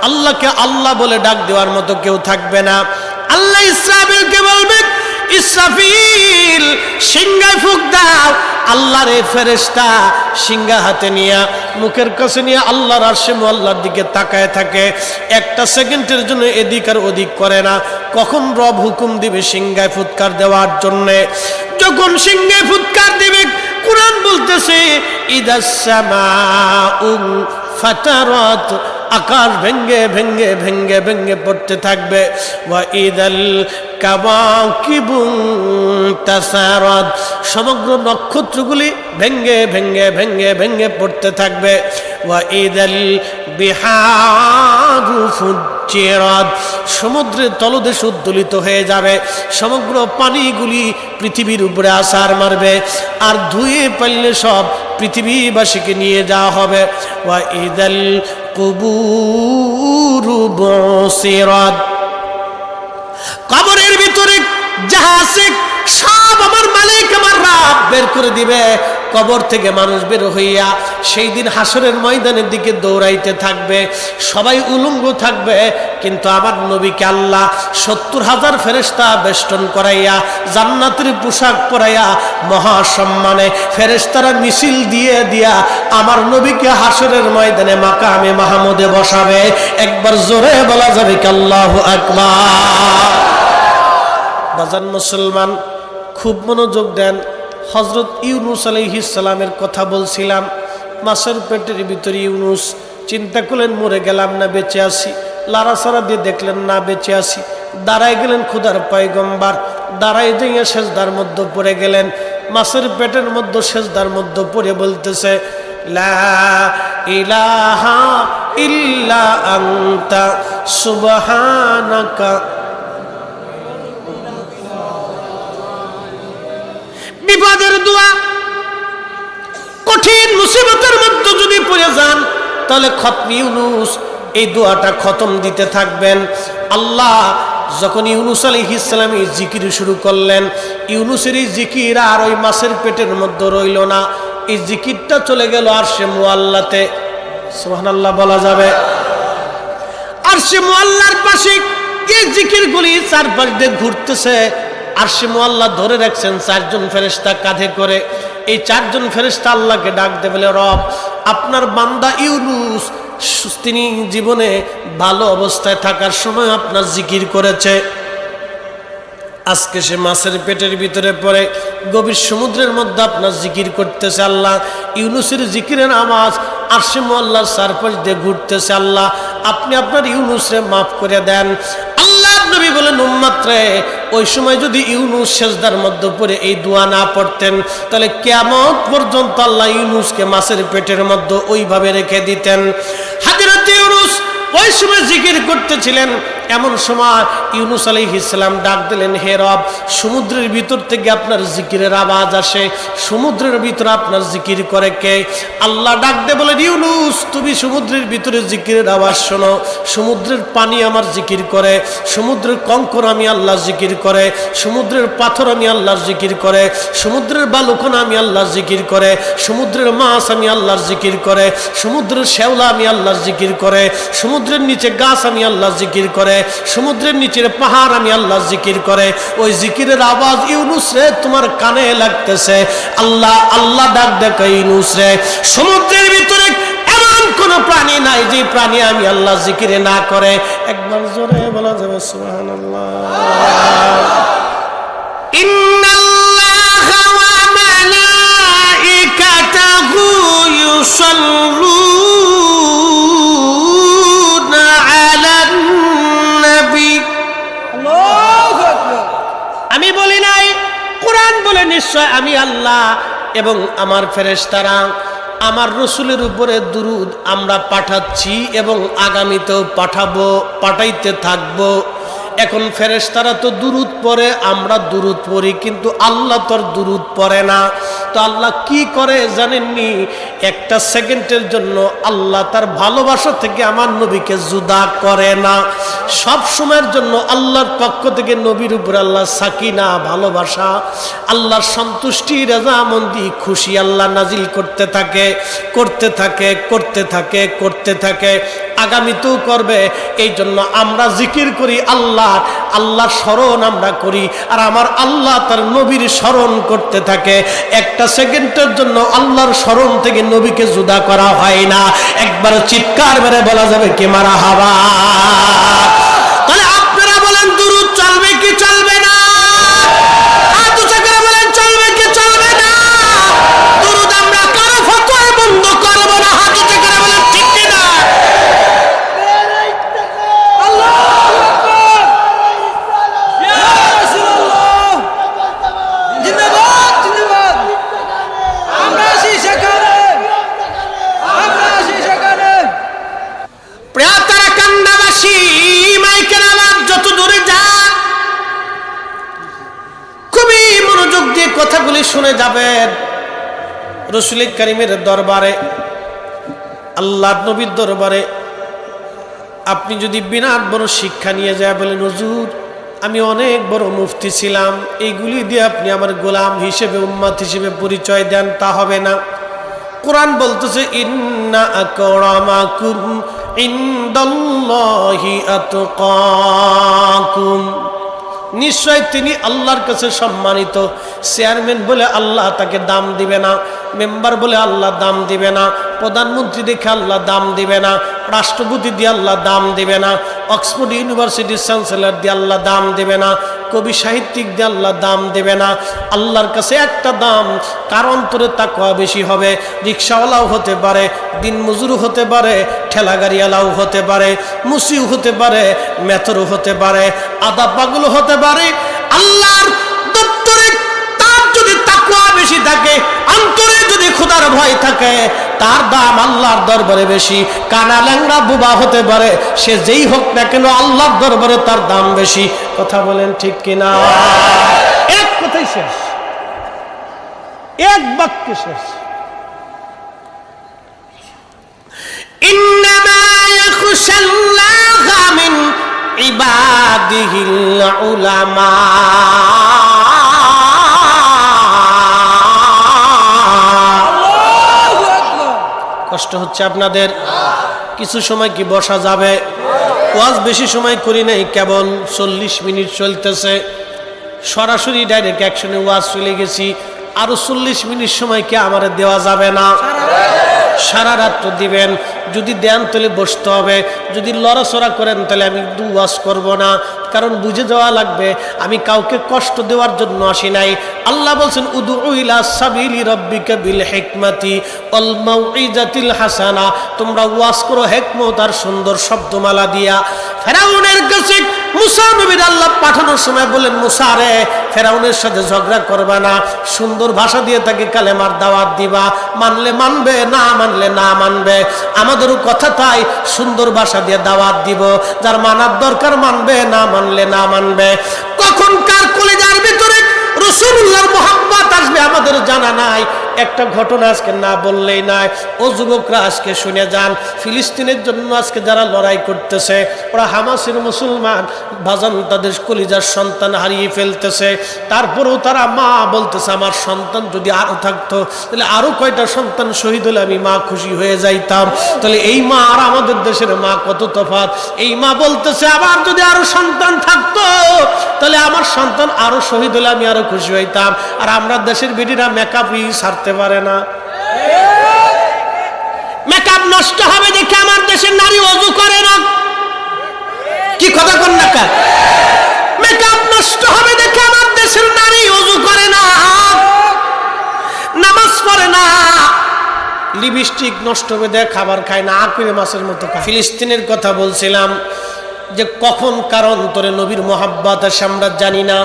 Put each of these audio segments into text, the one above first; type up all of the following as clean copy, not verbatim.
আল্লাহকে আল্লাহ বলে ডাক দেওয়ার মতো কেউ থাকবে না। আল্লাহ ইসরাফিলকে বলবেন, ইসরাফিল সিংহায় ফুঁক দাও। আল্লাহর এই ফেরেশতা সিংহা হাতে নিয়ে মুখের কাছে নিয়ে আল্লাহর আরশে মুআল্লার দিকে তাকায় থাকে। একটা সেকেন্ডের জন্য এদিক আর ওদিক করে না। কখন রব হুকুম দিবে সিংহায় ফুৎকার দেওয়ার জন্যে, যখন সিংহায় ফুৎকার দিবে, কুরআন বলতেছে ইদাস সামাউ ফাতারাত, আকাশ ভেঙ্গে ভেঙ্গে ভেঙ্গে ভেঙ্গে পড়তে থাকবে। ওয়া ইদাল কাওয়াকিবু তাসারাত, সমগ্র নক্ষত্রগুলি ভেঙ্গে ভেঙ্গে ভেঙ্গে ভেঙ্গে পড়তে থাকবে। ওয়া ইদাল বিহারু ফুজ্জিরাত, সমুদ্রের তলদেশ উদ্দোলিত হয়ে যাবে। সমগ্র পানিগুলি পৃথিবীর উপরে আছাড় মারবে, আর ধুয়ে পারলে সব পৃথিবীবাসীকে নিয়ে যাওয়া হবে। ওয়া ইদাল কুবুরু বুসিরাত, কবরের ভিতরে যাহা আছে সব আমার মালিক আমার রব বের করে দিবে। কবর থেকে মানুষ বের হইয়া সেই দিন হাসরের ময়দানের দিকে দৌড়াইতে থাকবে, সবাই উলঙ্গ থাকবে। কিন্তু আমার নবীকে আল্লাহ ৭০,০০০ ফেরেশতা বেষ্টন করাইয়া জান্নাতের পোশাক পরাইয়া মহাসম্মানে ফেরেশতারা মিছিল দিয়ে দিয়া আমার নবীকে হাসরের ময়দানে মাকামে মাহমুদে বসাবে। একবার জোরে বলা যাবে কি আল্লাহু আকবার। বাজান মুসলমান, খুব মনোযোগ দেন। হযরত ইউনূস আলাইহিস সালামের কথা বলছিলাম। মাছের পেটের ভিতরে ইউনূস, চিন্তা করলেন মরে গেলাম না বেঁচে আছি, লাড়াচাড়া দিয়ে দেখলেন না বেঁচে আছি। দাঁড়ায় গেলেন খোদার পয়গম্বর, দাঁড়ায় দিয়ে সেজদার মধ্যে পড়ে গেলেন। মাছের পেটের মধ্যে সেজদার মধ্যে পড়ে বলতেছে লা ইলাহা ইল্লা আনতা সুবহানাকা। বিপদের দোয়া, কঠিন মুসিবতের মধ্যে যদি পড়ে যান তাহলে খতম ইউনূস এই দোয়াটা খতম দিতে থাকবেন। আল্লাহ যখন ইউনূস আলাইহিস সালাম এই জিকির শুরু করলেন, ইউনূসের এই জিকির আর ওই মাছের পেটের মধ্যে রইল না, এই জিকিরটা চলে গেল আরশে মুআল্লাতে। সুবহানাল্লাহ বলা যাবে। আরশে মুআল্লার পাশে এই জিকিরগুলি চারপাশ দিয়ে ঘুরতেছে। আরশে মুআল্লা ধরে রাখছেন ৪ জন ফেরেশতা কাঁধে করে। এই ৪ জন ফেরেশতা আল্লাহকে ডাক দেবে, বলে রব আপনার বান্দা ইউনূস তিনি জীবনে ভালো অবস্থায় থাকার সময় আপনার জিকির করেছে, আজকে সে মাছের পেটের ভিতরে পড়ে গভীর সমুদ্রের মধ্যে আপনার জিকির করতেছে। আল্লাহ ইউনূসের জিকিরের আওয়াজ আরশে মুআল্লার চারপাশ দিয়ে ঘুরতেছে। আল্লাহ আপনি আপনার ইউনূসরে মাফ করে দেন। আল্লাহ নবী বলেন উম্মত রে, ওই সময় যদি ইউনূস সেজদার মধ্যে পড়ে এই দোয়া না পড়তেন তাহলে কিয়ামত পর্যন্ত আল্লাহ ইউনূসকে মাছের পেটের মধ্যে ওইভাবে রেখে দিতেন। হযরত ইউনূস ওই সময় জিকির করতেছিলেন। এমন সময় ইউনূস আলাইহিস সালাম ডাক দিলেন, হে রব সমুদ্রের ভিতর থেকে আপনার জিকিরের আওয়াজ আসে, সমুদ্রের ভিতরে আপনার জিকির করে কে? আল্লাহ ডাক দিয়ে বলেন, ইউনূস তুমি সমুদ্রের ভিতরে জিকিরের আওয়াজ শোনো। সমুদ্রের পানি আমার জিকির করে, সমুদ্রের কঙ্কর আমি আল্লাহ জিকির করে, সমুদ্রের পাথর আমি আল্লাহর জিকির করে, সমুদ্রের বালুকণা আমি আল্লাহর জিকির করে, সমুদ্রের মাছ আমি আল্লাহর জিকির করে, সমুদ্রের শ্যাওলা আমি আল্লাহর জিকির করে, সমুদ্রের নিচে গাছ আমি আল্লাহর জিকির করে, সমুদ্রের নিচের পাহাড় আমি আল্লাহর জিকির করে। ওই জিকিরের আওয়াজ ইউনূস রে তোমার কানে লাগতেছে। আল্লাহ আল্লাহ ডাক ডাক ইউনূস রে, সমুদ্রের ভিতরে এমন কোন প্রাণী নাই যে প্রাণী আমি আল্লাহ জিকিরে না করে। একবার জোরে বলা যাবে সুবহানাল্লাহ। ইন্নাল্লাহা ওয়া মালাইকাতাহু ইউসাল্লুনা আলান নবী। আল্লাহু আকবার। আমি বলি নাই, কোরআন বলে নিশ্চয় আমি আল্লাহ এবং আমার ফেরেশতারা আমার রাসূলের উপরে দুরূদ আমরা পাঠাচ্ছি এবং আগামীতেও পাঠাইতে থাকবো। এখন ফেরেশতারা তো দুরূদ পড়ে, আমরা দুরূদ পড়ি, কিন্তু আল্লাহ তোর দুরূদ পড়ে না। তো আল্লাহ কি করে জানেননি? একটা সেকেন্ডের জন্য আল্লাহ তার ভালোবাসা থেকে আমার নবীকে জুদা করে না। সব সময়ের জন্য আল্লাহর পক্ষ থেকে নবীর উপর আল্লাহ সাকিনা ভালোবাসা, আল্লাহর সন্তুষ্টি, রাজামন্দি, খুশি আল্লাহ নাজিল করতে থাকে করতে থাকে করতে থাকে করতে থাকে। আগামীতেও করবে। এই জন্য আমরা জিকির করি আল্লাহর স্মরণ আমরা করি, আর আমার আল্লাহ তার নবীর স্মরণ করতে থাকে। একটা সেকেন্ডের জন্য আল্লাহর স্মরণ থেকে নবীকে জুদা করা হয় না। একবার চিৎকার মেরে বলা যাবে কি মারহাবা। তাহলে আপনারা বলেন দুরূদ চলবে কি চলবে না? হাত উঁচু করে বলেন চলবে কি চলবে না? দুরূদ আমরা কারো ফতোয়ায় বন্ধ করব না। হাত উঁচু করে বলেন ঠিক কি না? কথাগুলি শুনে যাবেন। রাসূল কারীমের দরবারে, আল্লাহর নবীর দরবারে আপনি যদি বিরাট বড় শিক্ষা নিয়ে যায়, বলেন হুজুর আমি অনেক বড় মুফতি ছিলাম, এইগুলি দিয়ে আপনি আমার গোলাম হিসেবে উম্মত হিসেবে পরিচয় দেন, তা হবে না। কোরআন বলতেছে ইন্না আকরামাকুম ইনদাল্লাহি আতকাকুম, নিশ্চয় তিনি আল্লাহর কাছে সম্মানিত। চেয়ারম্যান বলে আল্লাহ তাকে দাম দিবে না, মেম্বার বলে আল্লাহ দাম দিবে না, প্রধানমন্ত্রী দেখে আল্লাহ দাম দিবে না, রাষ্ট্রপতি দিয়ে আল্লাহ দাম দিবে না, অক্সফোর্ড ইউনিভার্সিটির চ্যান্সেলর দিয়ে আল্লাহ দাম দেবে না, কবি সাহিত্যিক দিয়ে আল্লাহ দাম দেবে না। আল্লাহর কাছে একটা দাম, কার অন্তরে তাকওয়া বেশি হবে। রিক্সাওয়ালাও হতে পারে, দিনমজুর হতে পারে, ঠেলাগাড়িওয়ালাও হতে পারে, মুসিও হতে পারে, মেথরও হতে পারে, আদা পাগল হতে পারে। আল্লাহর দপ্তরে তার যদি তাকওয়া বেশি থাকে, অন্তরে যদি খোদার ভয় থাকে, তার দাম আল্লাহর দরবারে বেশি। কানা ল্যাংড়া বুবা হতে পারে, সে যেই হোক না কেন আল্লাহর দরবারে তার দাম বেশি। কথা বলেন ঠিক কিনা? এক কথাই শেষ, এক বাক্যে শেষ। ইন্নামা ইয়াখশাল্লাহা মিন ইবাদিহিল উলামা। কষ্ট হচ্ছে আপনাদের? কিছু সময় কি বসা যাবে? ওয়াজ বেশি সময় করি নাই, কেবল 40 মিনিট চলতেছে। সরাসরি ডাইরেক্ট অ্যাকশনে ওয়াজ চলে গেছি। আরো 40 মিনিট সময় কি আমার দেওয়া যাবে না? সারা রাত দিবেন। যদি দেন তাহলে বসতে হবে, যদি লড়াচড়া করেন তাহলে আমি ওয়াজ করব না। কারণ বুঝে যাওয়া লাগবে আমি কাউকে কষ্ট দেওয়ার জন্য আসি নাই। আল্লাহ বলছেন উদউ ইলা সাবিলি রাব্বিকা বিল হিকমাতি ওয়াল মাউইজাতিল হাসানা, তোমরা ওয়াজ করো হিকমত আর সুন্দর শব্দমালা দিয়া। ফেরাউনের কাছে মুসা নবীর আল্লাহ পাঠানোর সময় বলেন, মুসা রে, ফেরাউনের সাথে ঝগড়া করবা না, সুন্দর ভাষা দিয়ে তাকে কালেমার দাওয়াত দিবা। মানলে মানবে, না মানলে না মানবে। আমাদেরও কথা তাই, সুন্দর ভাষা দিয়ে দাওয়াত দিব। যার মানার দরকার মানবে, না মানলে না মানবে। কখন কার কলিজার ভিতরে রাসূলুল্লাহর মুহাব্বত আসবে আমাদের জানা নাই। একটা ঘটনা আজকে না বললেই নাই। ও যুবকরা আজকে শুনে যান, ফিলিস্তিনের জন্য আজকে যারা লড়াই করতেছে, ওরা হামাসের মুসলমান ভাজান, তাদের কলিজার সন্তান হারিয়ে ফেলতেছে। তারপরেও তারা মা বলতেছে, আমার সন্তান যদি আরো থাকতো তাহলে আরো কয়টা সন্তান শহীদ হলে আমি মা খুশি হয়ে যাইতাম। তাহলে এই মা আর আমাদের দেশের মা কত তফাৎ। এই মা বলতেছে, আবার যদি আরো সন্তান থাকতো তাহলে আমার সন্তান আরো শহীদ হলে আমি আরো খুশি হইতাম। আর আমরা দেশের বেটিরা মেকআপই ছাড়তে পারে না। মেকআপ নষ্ট হবে দেখে আমার দেশের নারী ওযু করে না। কি কথা কোন না? মেকআপ নষ্ট হবে দেখে আমার দেশের নারী ওযু করে না, নামাজ পড়ে না। লিপস্টিক নষ্ট হবে দেখে খাবার খায় না, আকুরে মাছের মতো খায়। ফিলিস্তিনের কথা বলছিলাম যে কখন কার অন্তরে নবীর মোহাব্বত আসে আমরা জানি না।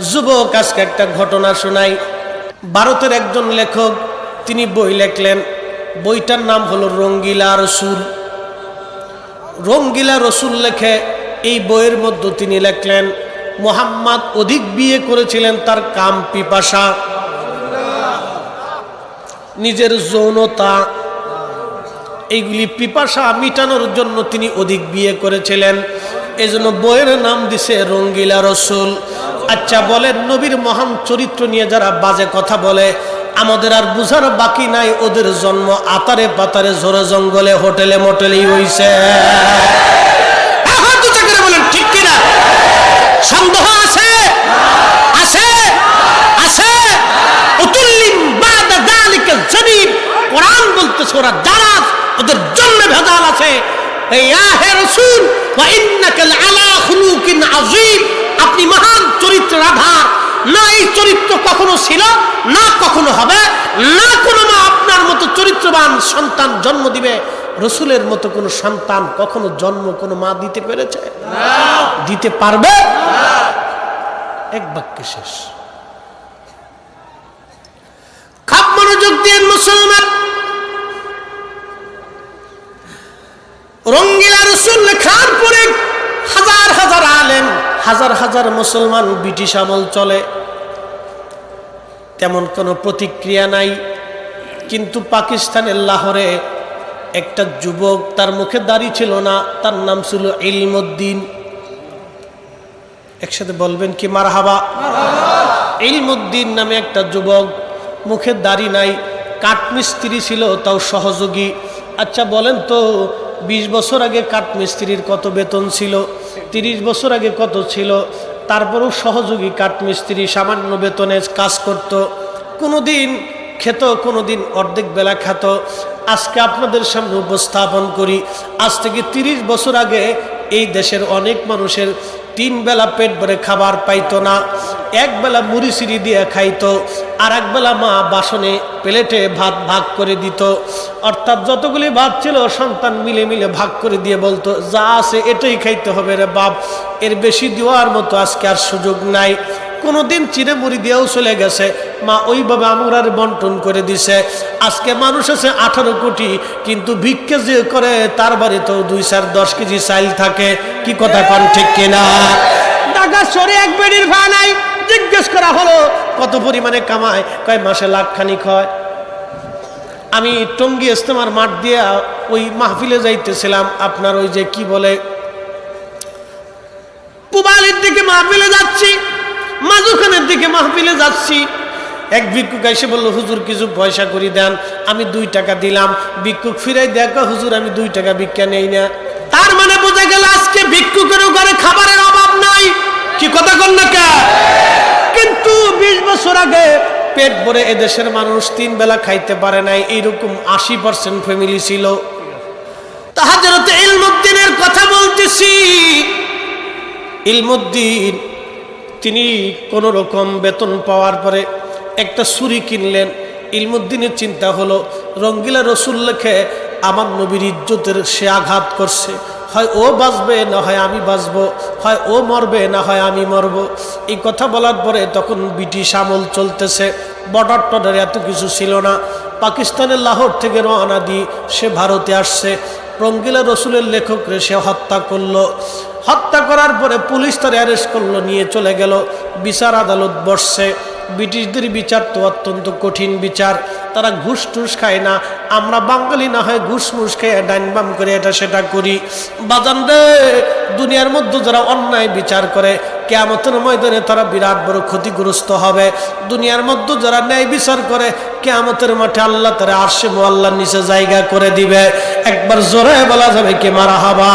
যুবক আজকে একটা ঘটনা শোনাই। ভারতের একজন লেখক, তিনি বই লেখলেন। বইটার নাম হলো রঙ্গিলা রসুল। রঙ্গিলা রসুল লেখে এই বইয়ের মধ্যে তিনি লেখলেন, মুহাম্মদ অধিক বিয়ে করেছিলেন তার কাম পিপাসা, নিজের যৌনতা, এইগুলি পিপাসা মিটানোর জন্য তিনি অধিক বিয়ে করেছিলেন। এজন্য বইয়ের নাম দিছে রঙ্গিলা রসুল। আচ্ছা বলেন, নবীর মহান চরিত্র নিয়ে যারা বাজে কথা বলে, আমাদের আর বুঝার বাকি নাই ওদের জন্ম আতারে পাতারে ঝোড়ে জঙ্গলে হোটেলে মোটেলেই হইছে। বলেন ঠিক কিনা? সন্দেহ আছে? আছে আছে। উতুল্লিম বাদা যালিকা জানিব। কোরআন বলতেছে ওরা জানাত, ওদের জন্য ভেজাল আছে। ইয়া হে রাসূল ওয়া ইন্নাকা লাআলা খুলুকিন আযীম, আপনি মহান চরিত্রের আধার। না এই চরিত্র কখনো ছিল, না কখনো হবে, না কোনো মা আপনার মতো চরিত্রবান সন্তান জন্ম দিবে। রসুলের মতো কোনো সন্তান কখনো জন্ম কোনো মা দিতে পেরেছে? দিতে পারবে? এক বাক্যে শেষ। খাপ মনোযোগ দিয়ে মুসলমান, রঙ্গিলা রসুল লেখার পরে হাজার হাজার আলেম, হাজার হাজার মুসলমান ব্রিটিশ আমল চলে, তেমন কোনো প্রতিক্রিয়া নাই। কিন্তু পাকিস্তানের লাহোরে একটা যুবক, তার মুখে দাড়ি ছিল না, তার নাম ছিল ইলমুদ্দিন। একসাথে বলবেন কি মারহাবা? ইলমুদ্দিন নামে একটা যুবক, মুখে দাড়ি নাই, কাঠমিস্ত্রি ছিল, তাও সহযোগী। আচ্ছা বলেন তো 20 বছর আগে কাঠমিস্ত্রির কত বেতন ছিল? 30 বছর আগে কত ছিল? তারপরেও সহযোগী কাঠমিস্ত্রি সামান্য বেতনে কাজ করত, কোনোদিন খেত, কোনোদিন অর্ধেক বেলা খেত। আজকে আপনাদের সামনে উপস্থাপন করি, আজ থেকে 30 বছর আগে এই দেশের অনেক মানুষের 3 বেলা পেট ভরে খাবার পাইতো না। এক বেলা মুড়ি সিঁড়ি দিয়ে খাইতো, আর এক বেলা মা বাসনে প্লেটে ভাত ভাগ করে দিত। অর্থাৎ যতগুলি ভাত ছিল সন্তান মিলে মিলে ভাগ করে দিয়ে বলতো, যা আছে এটাই খাইতে হবে রে বাপ, এর বেশি দেওয়ার মতো আজকে আর সুযোগ নাই। কোনোদিন চিড়ে মুড়ি দিয়েও চলে গেছে, মা ওইভাবে আমরার বন্টন করে দিছে। আজকে মানুষ আছে 18 কোটি, কিন্তু ভিক্ষে যে করে তার বাড়িতেও 2-4-10 কেজি চাইল থাকে। কি কথা কন ঠিক কিনা? ঢাকা শহরে এক বেড়ির ভাড়া নাই। জিজ্ঞেস করা হলো কত পরিমাণে কামায়, কয় মাসে লাখখানিক হয়। আমি টঙ্গী ইস্তেমার মাঠ দিয়ে ওই মাহফিলে যাইতেছিলাম, আপনার ওই যে কি বলে পুবালির দিকে মাহফিলে যাচ্ছি, মাজুখানের দিকে মাহফিলে যাচ্ছি। এক ভিক্ষুক এসে বলল, হুজুর কিছু পয়সা করে দেন। আমি 2 টাকা দিলাম। ভিক্ষুক ফিরাই দেখা, হুজুর আমি 2 টাকা ভিক্ষা নেই না। তার মানে বোঝা গেল আজকে ভিক্ষুকের ঘরে খাবারের অভাব নাই। কি কথা কন না কে? কিন্তু 20 বছর আগে পেট ভরে এদেশের মানুষ 3 বেলা খাইতে পারে নাই, এইরকম 80% ফ্যামিলি ছিল। তা হযরত ইলমুদ্দিনের কথা বলতেছি। ইলমুদ্দিন তিনি কোন রকম বেতন পাওয়ার পরে একটা ছুরি কিনলেন। ইলমুদ্দিনের চিন্তা হলো, রঙ্গিলা রসুল লেখে আমার নবীর ইজ্জতের সে আঘাত করছে, হয় ও বাঁচবে না হয় আমি বাঁচবো, হয় ও মরবে না হয় আমি মরব। এই কথা বলার পরে তখন ব্রিটিশ আমল চলতেছে, বর্ডার টর্ডার এত কিছু ছিল না। পাকিস্তানের লাহোর থেকে রওনা দিয়ে সে ভারতে আসছে। রঙ্গিলা রসুলের লেখকরে সে হত্যা করলো। হত্যা করার পরে পুলিশ তার অ্যারেস্ট করলো, নিয়ে চলে গেল। বিচার আদালত বসছে। ব্রিটিশদের বিচার তো অত্যন্ত কঠিন বিচার, তারা ঘুষ টুস খায় না। আমরা বাঙালি না হয় ঘুষ মুস খেয়ে ডাইন বাম করে এটা সেটা করি। বাজান রে, দুনিয়ার মধ্যে যারা অন্যায় বিচার করে কিয়ামতের ময়দানে তারা বিরাট বড় ক্ষতিগ্রস্ত হবে। দুনিয়ার মধ্যে যারা ন্যায় বিচার করে কিয়ামতের মাঠে আল্লাহ তারা আরশে মুআল্লার নিচে জায়গা করে দিবে। একবার জোরে বলা যাবে কি মারহাবা।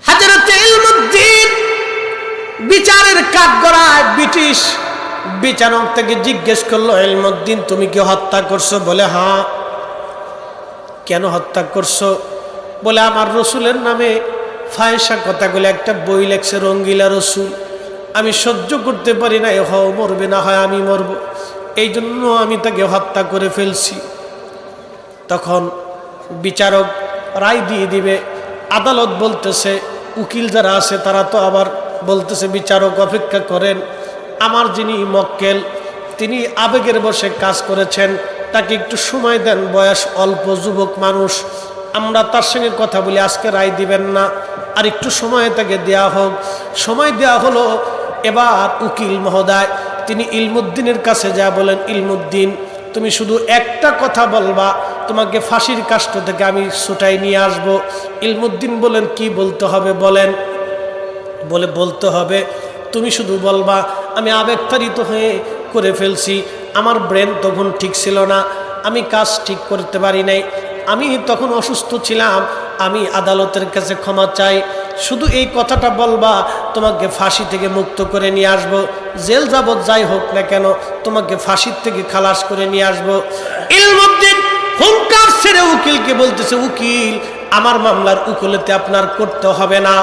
হযরত ইলমুদ্দিন বিচারের কাঠগড়ায় ব্রিটিশ বিচারক থেকে জিজ্ঞেস করলো, ইলমুদ্দিন তুমি কি হত্যা করছো? বলে হ্যাঁ। কেন হত্যা করছো? বলে আমার রসুলের নামে ফায়সা কথাগুলো একটা বই লেখছে রঙ্গিলা রসুল, আমি সহ্য করতে পারি না, হয় মরবে না হয় আমি মরব, এই জন্য আমি তাকে হত্যা করে ফেলছি। তখন বিচারক রায় দিয়ে দিবে। আদালত বলতেছে, উকিল যারা আছে তারা তো আবার বলতেছে, বিচারক অপেক্ষা করেন, আমার যিনি মক্কেল তিনি আবেগের বশে কাজ করেছেন, তাকে একটু সময় দেন, বয়স অল্প, যুবক মানুষ, আমরা তার সঙ্গে কথা বলি, আজকে রায় দিবেন না, আর একটু সময় তাকে দেয়া হোক। সময় দেয়া হলো। এবার উকিল মহোদয় তিনি ইলমুদ্দিনের কাছে যা বলেন, ইলমুদ্দিন তুমি শুধু একটা কথা বলবা, তোমাকে ফাঁসির কাষ্ট থেকে আমি ছুটাই নিয়ে আসব। ইলমুদ্দিন বলেন, কি বলতে হবে বলেন। বলে বলতে হবে তুমি শুধু বলবা, আমি আবেগতাড়িত হয়ে করে ফেলছি, আমার ব্রেন তখন ঠিক ছিল না, আমি কাজ ঠিক করতে পারি নাই, আমি তখন অসুস্থ ছিলাম, আমি আদালতের কাছে ক্ষমা চাই, শুধু এই কথাটা বলবা তোমাকে ফাঁসি থেকে মুক্ত করে নিয়ে আসবো, জেল যাবত যাই হোক না কেন তোমাকে ফাঁসির থেকে খালাস করে নিয়ে আসবো। ইলমুদ্দিন হুঙ্কার ছেড়ে উকিলকে বলতেছে, উকিল আমার মামলার উকিলতে আপনার করতে হবে না,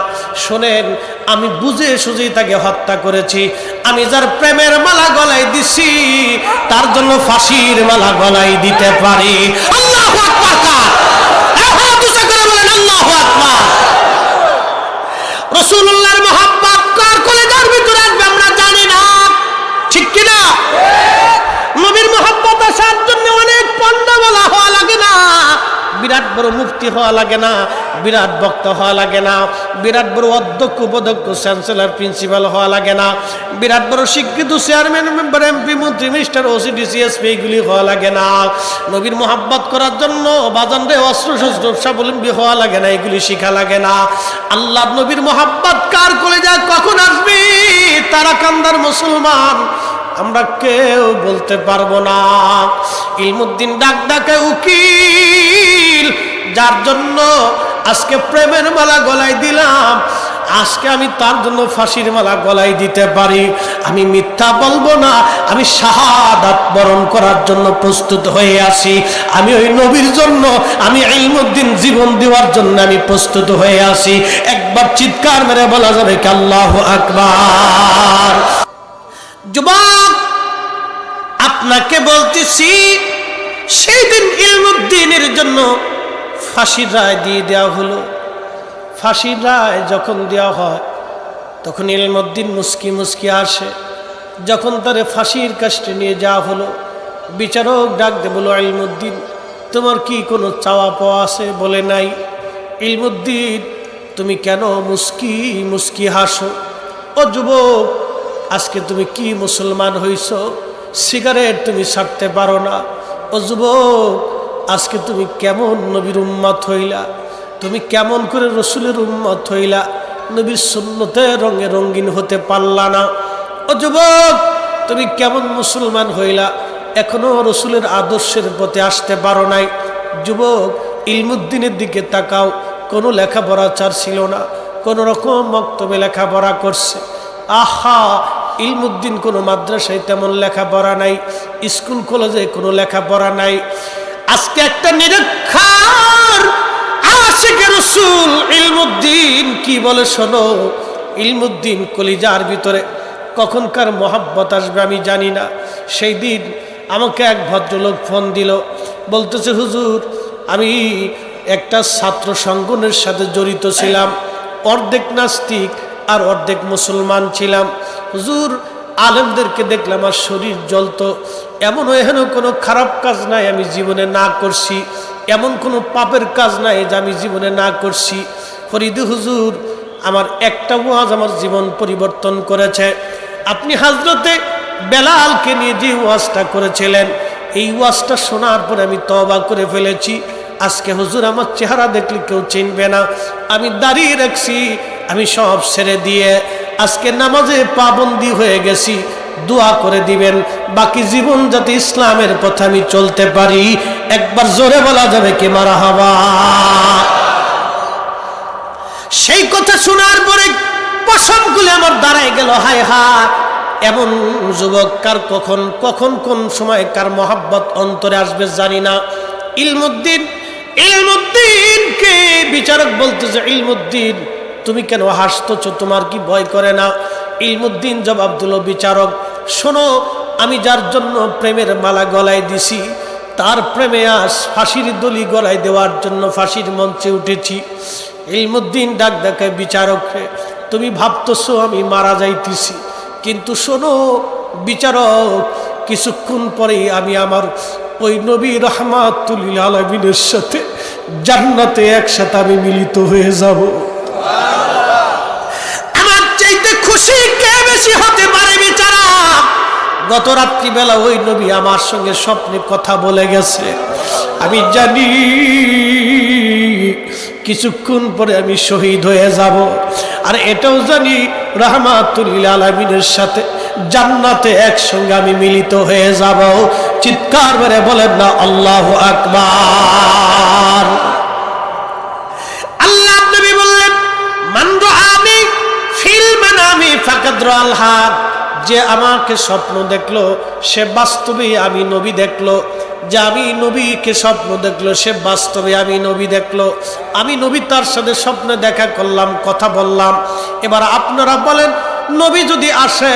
শোনেন আমি বুঝে সুঝেই তাকে হত্যা করেছি, আমি যার প্রেমের মালা গলায় দিছি তার জন্য ফাঁসির মালা গলায় দিতে পারি। আল্লাহু আকবার, আল্লাহু আকবার। রাসূলুল্লাহর মহব্বত কার কলিজার ভিতরে আসবে আমরা জানি না, ঠিক কি না? নবীর মহব্বত আসার জন্য অনেক পণ্ডিত বলা হওয়া লাগে না, বিরাট বড় মুফতি হওয়া লাগে না, বিরাট বক্তা হওয়া লাগে না, বিরাট বড় অধ্যক্ষ উপাধ্যক্ষ চ্যান্সেলর প্রিন্সিপাল হওয়া লাগে না, বিরাট বড় শিক্ষিত চেয়ারম্যান মেম্বার এমপি মন্ত্রী মিনিস্টার ওসিডি সিএসপি এগুলি হওয়া লাগে না। নবীর মহব্বত করার জন্য বাজানরে অস্ত্র শস্ত্র স্বাবলম্বী হওয়া লাগে না, এগুলি শিখা লাগে না। আল্লাহ নবীর মহব্বত কার কলিজায় কখন আসবে তারা কান্দার মুসলমান আমরা কেউ বলতে পারবো না। ইলমুদ্দিন ডাক ডাকে উকিল, যার জন্য আজকে প্রেমের মালা গলায় দিলাম, আজকে আমি তার জন্য ফাঁসির মালা গলায় দিতে পারি, আমি মিথ্যা বলবো না, আমি শাহাদাত বরণ করার জন্য প্রস্তুত হয়ে আছি, আমি ওই নবীর জন্য, আমি ইলমুদ্দিন জীবন দেওয়ার জন্য আমি প্রস্তুত হয়ে আছি। একবার চিৎকার মেরে বলা যাবে কি আল্লাহু আকবার? যুবক আপনাকে বলতেছি, সেই দিন ইলমুদ্দিনের জন্য ফাঁসির রায় দিয়ে দেওয়া হলো। ফাঁসির রায় যখন দেওয়া হয় তখন ইলমুদ্দিন মুস্কি মুস্কি আসে। যখন তারে ফাঁসির কাস্টে নিয়ে যাওয়া হলো, বিচারক ডাক দে বলো, ইলমুদ্দিন তোমার কি কোনো চাওয়া পাওয়া আছে? বলে নাই। ইলমুদ্দিন তুমি কেন মুস্কি মুস্কি হাসো? ও যুবক আজকে তুমি কি মুসলমান হইছ? সিগারেট তুমি ছাড়তে পারো না। ও যুবক আজকে তুমি কেমন নবীর উম্মত হইলা? তুমি কেমন করে রসুলের উম্মত হইলা? নবীর সুন্নতে রঙে রঙিন হতে পারলা না। ও যুবক তুমি কেমন মুসলমান হইলা? এখনো রসুলের আদর্শের পথে আসতে পারো নাই। যুবক ইলমুদ্দিনের দিকে তাকাও, কোনো লেখাপড়া চার ছিল না, কোনো রকম মক্তবে লেখাপড়া করছে। আহা, ইলমুদ্দিন কোনো মাদ্রাসায় তেমন লেখাপড়া নাই, স্কুল কলেজে কোনো লেখাপড়া নাই। আজকে একটা নিরক্ষর আশিকে রাসূল ইলমুদ্দিন কি বলে শোনো। ইলমুদ্দিন কলিজার ভিতরে কখনকার মহব্বত আসবে আমি জানি না। সেই দিন আমাকে এক ভদ্রলোক ফোন দিল, বলতেছে হুজুর আমি একটা ছাত্র সংগঠনের সাথে জড়িত ছিলাম, অর্ধেক নাস্তিক আর অর্ধেক মুসলমান ছিলাম। হুজুর আলেমদেরকে দেখলাম আর শরীর জ্বলতো, এমন কোনো খারাপ কাজ নাই আমি জীবনে না করছি, এমন কোনো পাপের কাজ নাই যে আমি জীবনে না করছি। ফরিদে হুজুর আমার একটা ওয়াজ আমার জীবন পরিবর্তন করেছে। আপনি হযরতে বেলালকে নিয়ে যে ওয়াজটা করেছিলেন, এই ওয়াজটা শোনার পরে আমি তওবা করে ফেলেছি। আজকে হুজুর আমার চেহারা দেখলে কেউ চিনবে না, আমি দাঁড়িয়ে রাখছি, আমি সব ছেড়ে দিয়ে আজকে নামাজে পাবন্দি হয়ে গেছি। দোয়া করে দিবেন বাকি জীবন যাতে ইসলামের পথে আমি চলতে পারি। একবার জোরে বলা যাবে কি মারহাবা? সেই কথা শোনার পরে পশমগুলো আমার দাঁড়ায় গেল। হায় হায়, এমন যুবক কার কখন কোন সময় কার মহব্বত অন্তরে আসবে জানি না। ইলমুদ্দিনকে বিচারক বলতেছে, ইলমুদ্দিন তুমি কেন হাসতেছ? তোমার কি ভয় করে না? ইলমুদ্দিন জবাব দিল, বিচারক শোনো, আমি যার জন্য প্রেমের মালা গলায় দিছি তার প্রেমে আজ ফাঁসির দড়ি গলায় দেওয়ার জন্য ফাঁসির মঞ্চে উঠেছি। ইলমুদ্দিন ডাক ডাকে বিচারককে, তুমি ভাবতেছো আমি মারা যাইতেছি, কিন্তু শোনো বিচারক, কিছুক্ষণ পরেই আমি আমার ওই নবী রাহমাতুল লিল আলামিনের সাথে জান্নাতে একসাথে আমি মিলিত হয়ে যাব। আমার চাইতে খুশি কে বেশি হতে পারে বিচারক? গত রাত্রিবেলা ওই নবী আমার সঙ্গে স্বপ্নে কথা বলে গেছে, আমি জানি কিছুক্ষণ পরে আমি শহীদ হয়ে যাব। আর এটাও জানি রাহমাতুল লিল আলামিনের সাথে জান্নাতে একসঙ্গে আমি মিলিত হয়ে যাব। চিৎকার করে বলেন না আল্লাহু আকবার। আল্লাহ নবী বললেন, মান রাআনি ফিল মানামি ফাকাদ রাআল হক, যে আমাকে স্বপ্ন দেখলো সে বাস্তবে আমি নবী দেখলো, যে আমি নবীকে স্বপ্ন দেখলো সে বাস্তবে আমি নবী দেখলো। আমি নবী তার সাথে স্বপ্নে দেখা করলাম, কথা বললাম। এবার আপনারা বলেন, নবী যদি আসে,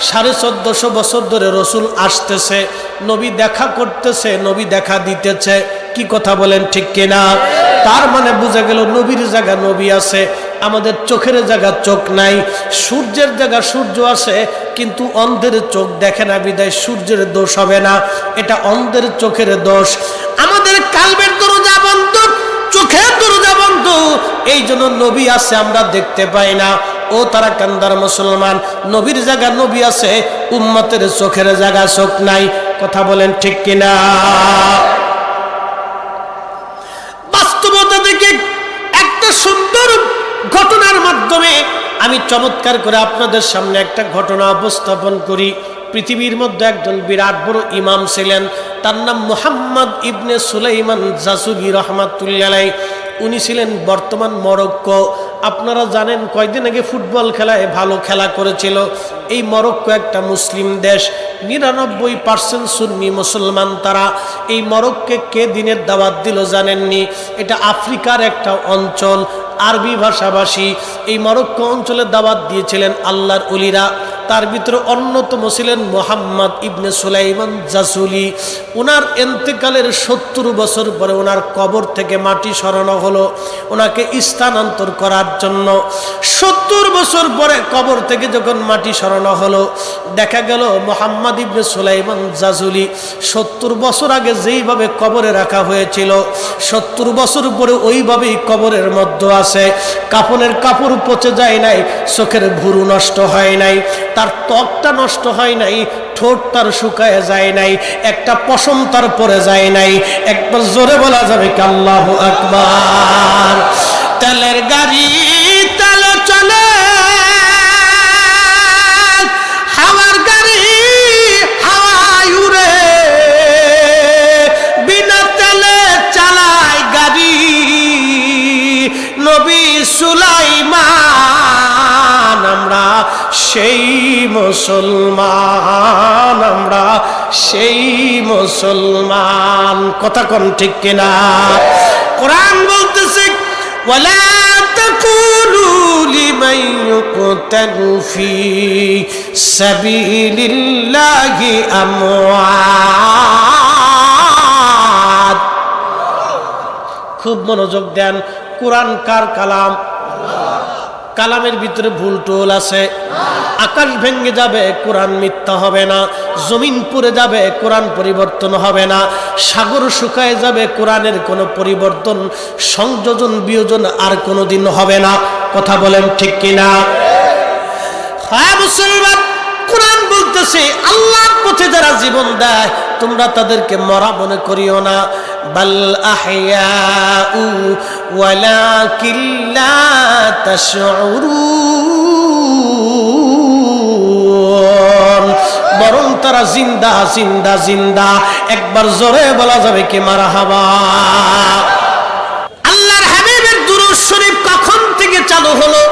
1450 বছর ধরে রসুল আসতেছে, নবী দেখা করতেছে, নবী দেখা দিতেছে, কি কথা বলেন ঠিক কিনা? তার মানে বোঝা গেল নবীর জায়গা নবী আছে, আমাদের চোখের জায়গা চোখ নাই। সূর্যের জায়গা সূর্য আছে, কিন্তু অন্ধের চোখ দেখে না, বিদায় সূর্যের দোষ হবে না, এটা অন্ধের চোখের দোষ। আমাদের কালবের দরজা বন্ধ, চোখের দরজা বন্ধ, এই জন্য নবী আছে আমরা দেখতে পাই না। ও তারা কান্দার মুসলমান, নবীর জায়গা নবী আছে, উম্মতের চোখের জায়গা চোখ নাই, কথা বলেন ঠিক কিনা? বাস্তবতা থেকে একটা সুন্দর ঘটনার মাধ্যমে আমি চমৎকার করে আপনাদের সামনে একটা ঘটনা উপস্থাপন করি। পৃথিবীর মধ্যে একজন বিরাট বড় ইমাম ছিলেন, তার নাম মুহাম্মদ ইবনে সুলাইমান জাসুগি রহমাতুল্লাহ আলাইহি। উনি ছিলেন বর্তমান মরক্কো। আপনারা জানেন কয়েকদিন আগে ফুটবল খেলায় ভালো খেলা করেছিল। এই মরক্কো একটা মুসলিম দেশ, 99% সুন্নি মুসলমান তারা। এই মরক্কোকে কে দিনের দাওয়াত দিল জানেননি? এটা আফ্রিকার একটা অঞ্চল, আরবি ভাষাভাষী। এই মরক্কো অঞ্চলে দাওয়াত দিয়েছিলেন আল্লাহর ওলিরা। তার ভিতরে অন্যতম ছিলেন মুহাম্মদ ইবনে সুলাইমান জাসুলি। ওনার ইন্তেকালের 70 বছর পরে ওনার কবর থেকে মাটি সরানো হলো ওনাকে স্থানান্তর করার জন্য। 70 বছর পরে কবর থেকে যখন মাটি সরানো হলো, দেখা গেল মুহাম্মদ ইবনে সুলাইমান জাসুলি 70 বছর আগে যেইভাবে কবরে রাখা হয়েছিল, 70 বছর পরে ওইভাবেই কবরের মধ্যে আছে। কাফনের কাপড় পচে যায় নাই, চোখের ভুরু নষ্ট হয় নাই, তার ত্বকটা নষ্ট হয় নাই, ঠোঁট তার শুকায় যায় নাই, একটা পশম তার পরে যায় নাই। একবার জোরে বলা যাবে কি আল্লাহু আকবার? তেলের গাড়ি তেলে চলে, হাওয়ার গাড়ি হাওয়ায় উড়ে, বিনা তেলে চালায় গাড়ি নবী সুলাইমান। আমরা সেই মুসলমান, আমরা সেই মুসলমান, কথা কোন ঠিক কিনা? কোরআন বলতেছে, ওয়ালা তাকুলু লিমান ইউকতালু ফি সাবিলিল্লাহি আমওয়াত। খুব মনোযোগ দেন, কোরআন কার কালাম? কালামের ভিতরে ভুল টোল আছে। আকাশ ভেঙে যাবে, কোরআন মিথ্যা হবে না। জমিন পুড়ে যাবে, কোরআন পরিবর্তন হবে না। সাগর শুকায় যাবে, কোরআনের কোনো পরিবর্তন, সংযোজন, বিয়োজন আর কোনোদিন হবে না। কথা বলেন ঠিক কিনা? হ্যাঁ মুসলমান, কোরআন বলতেছে আল্লাহর পথে যারা জীবন দেয় তোমরা তাদেরকে মরা মনে করিও না। বাল আহইয়াউ ওয়ালাকিন লা তাশউরুন, বরং তারা জিন্দা জিন্দা জিন্দা। একবার জোরে বলা যাবে কি মারহাবা? আল্লাহর হাবিবের দুরূদ শরীফ কখন থেকে চালু হলো?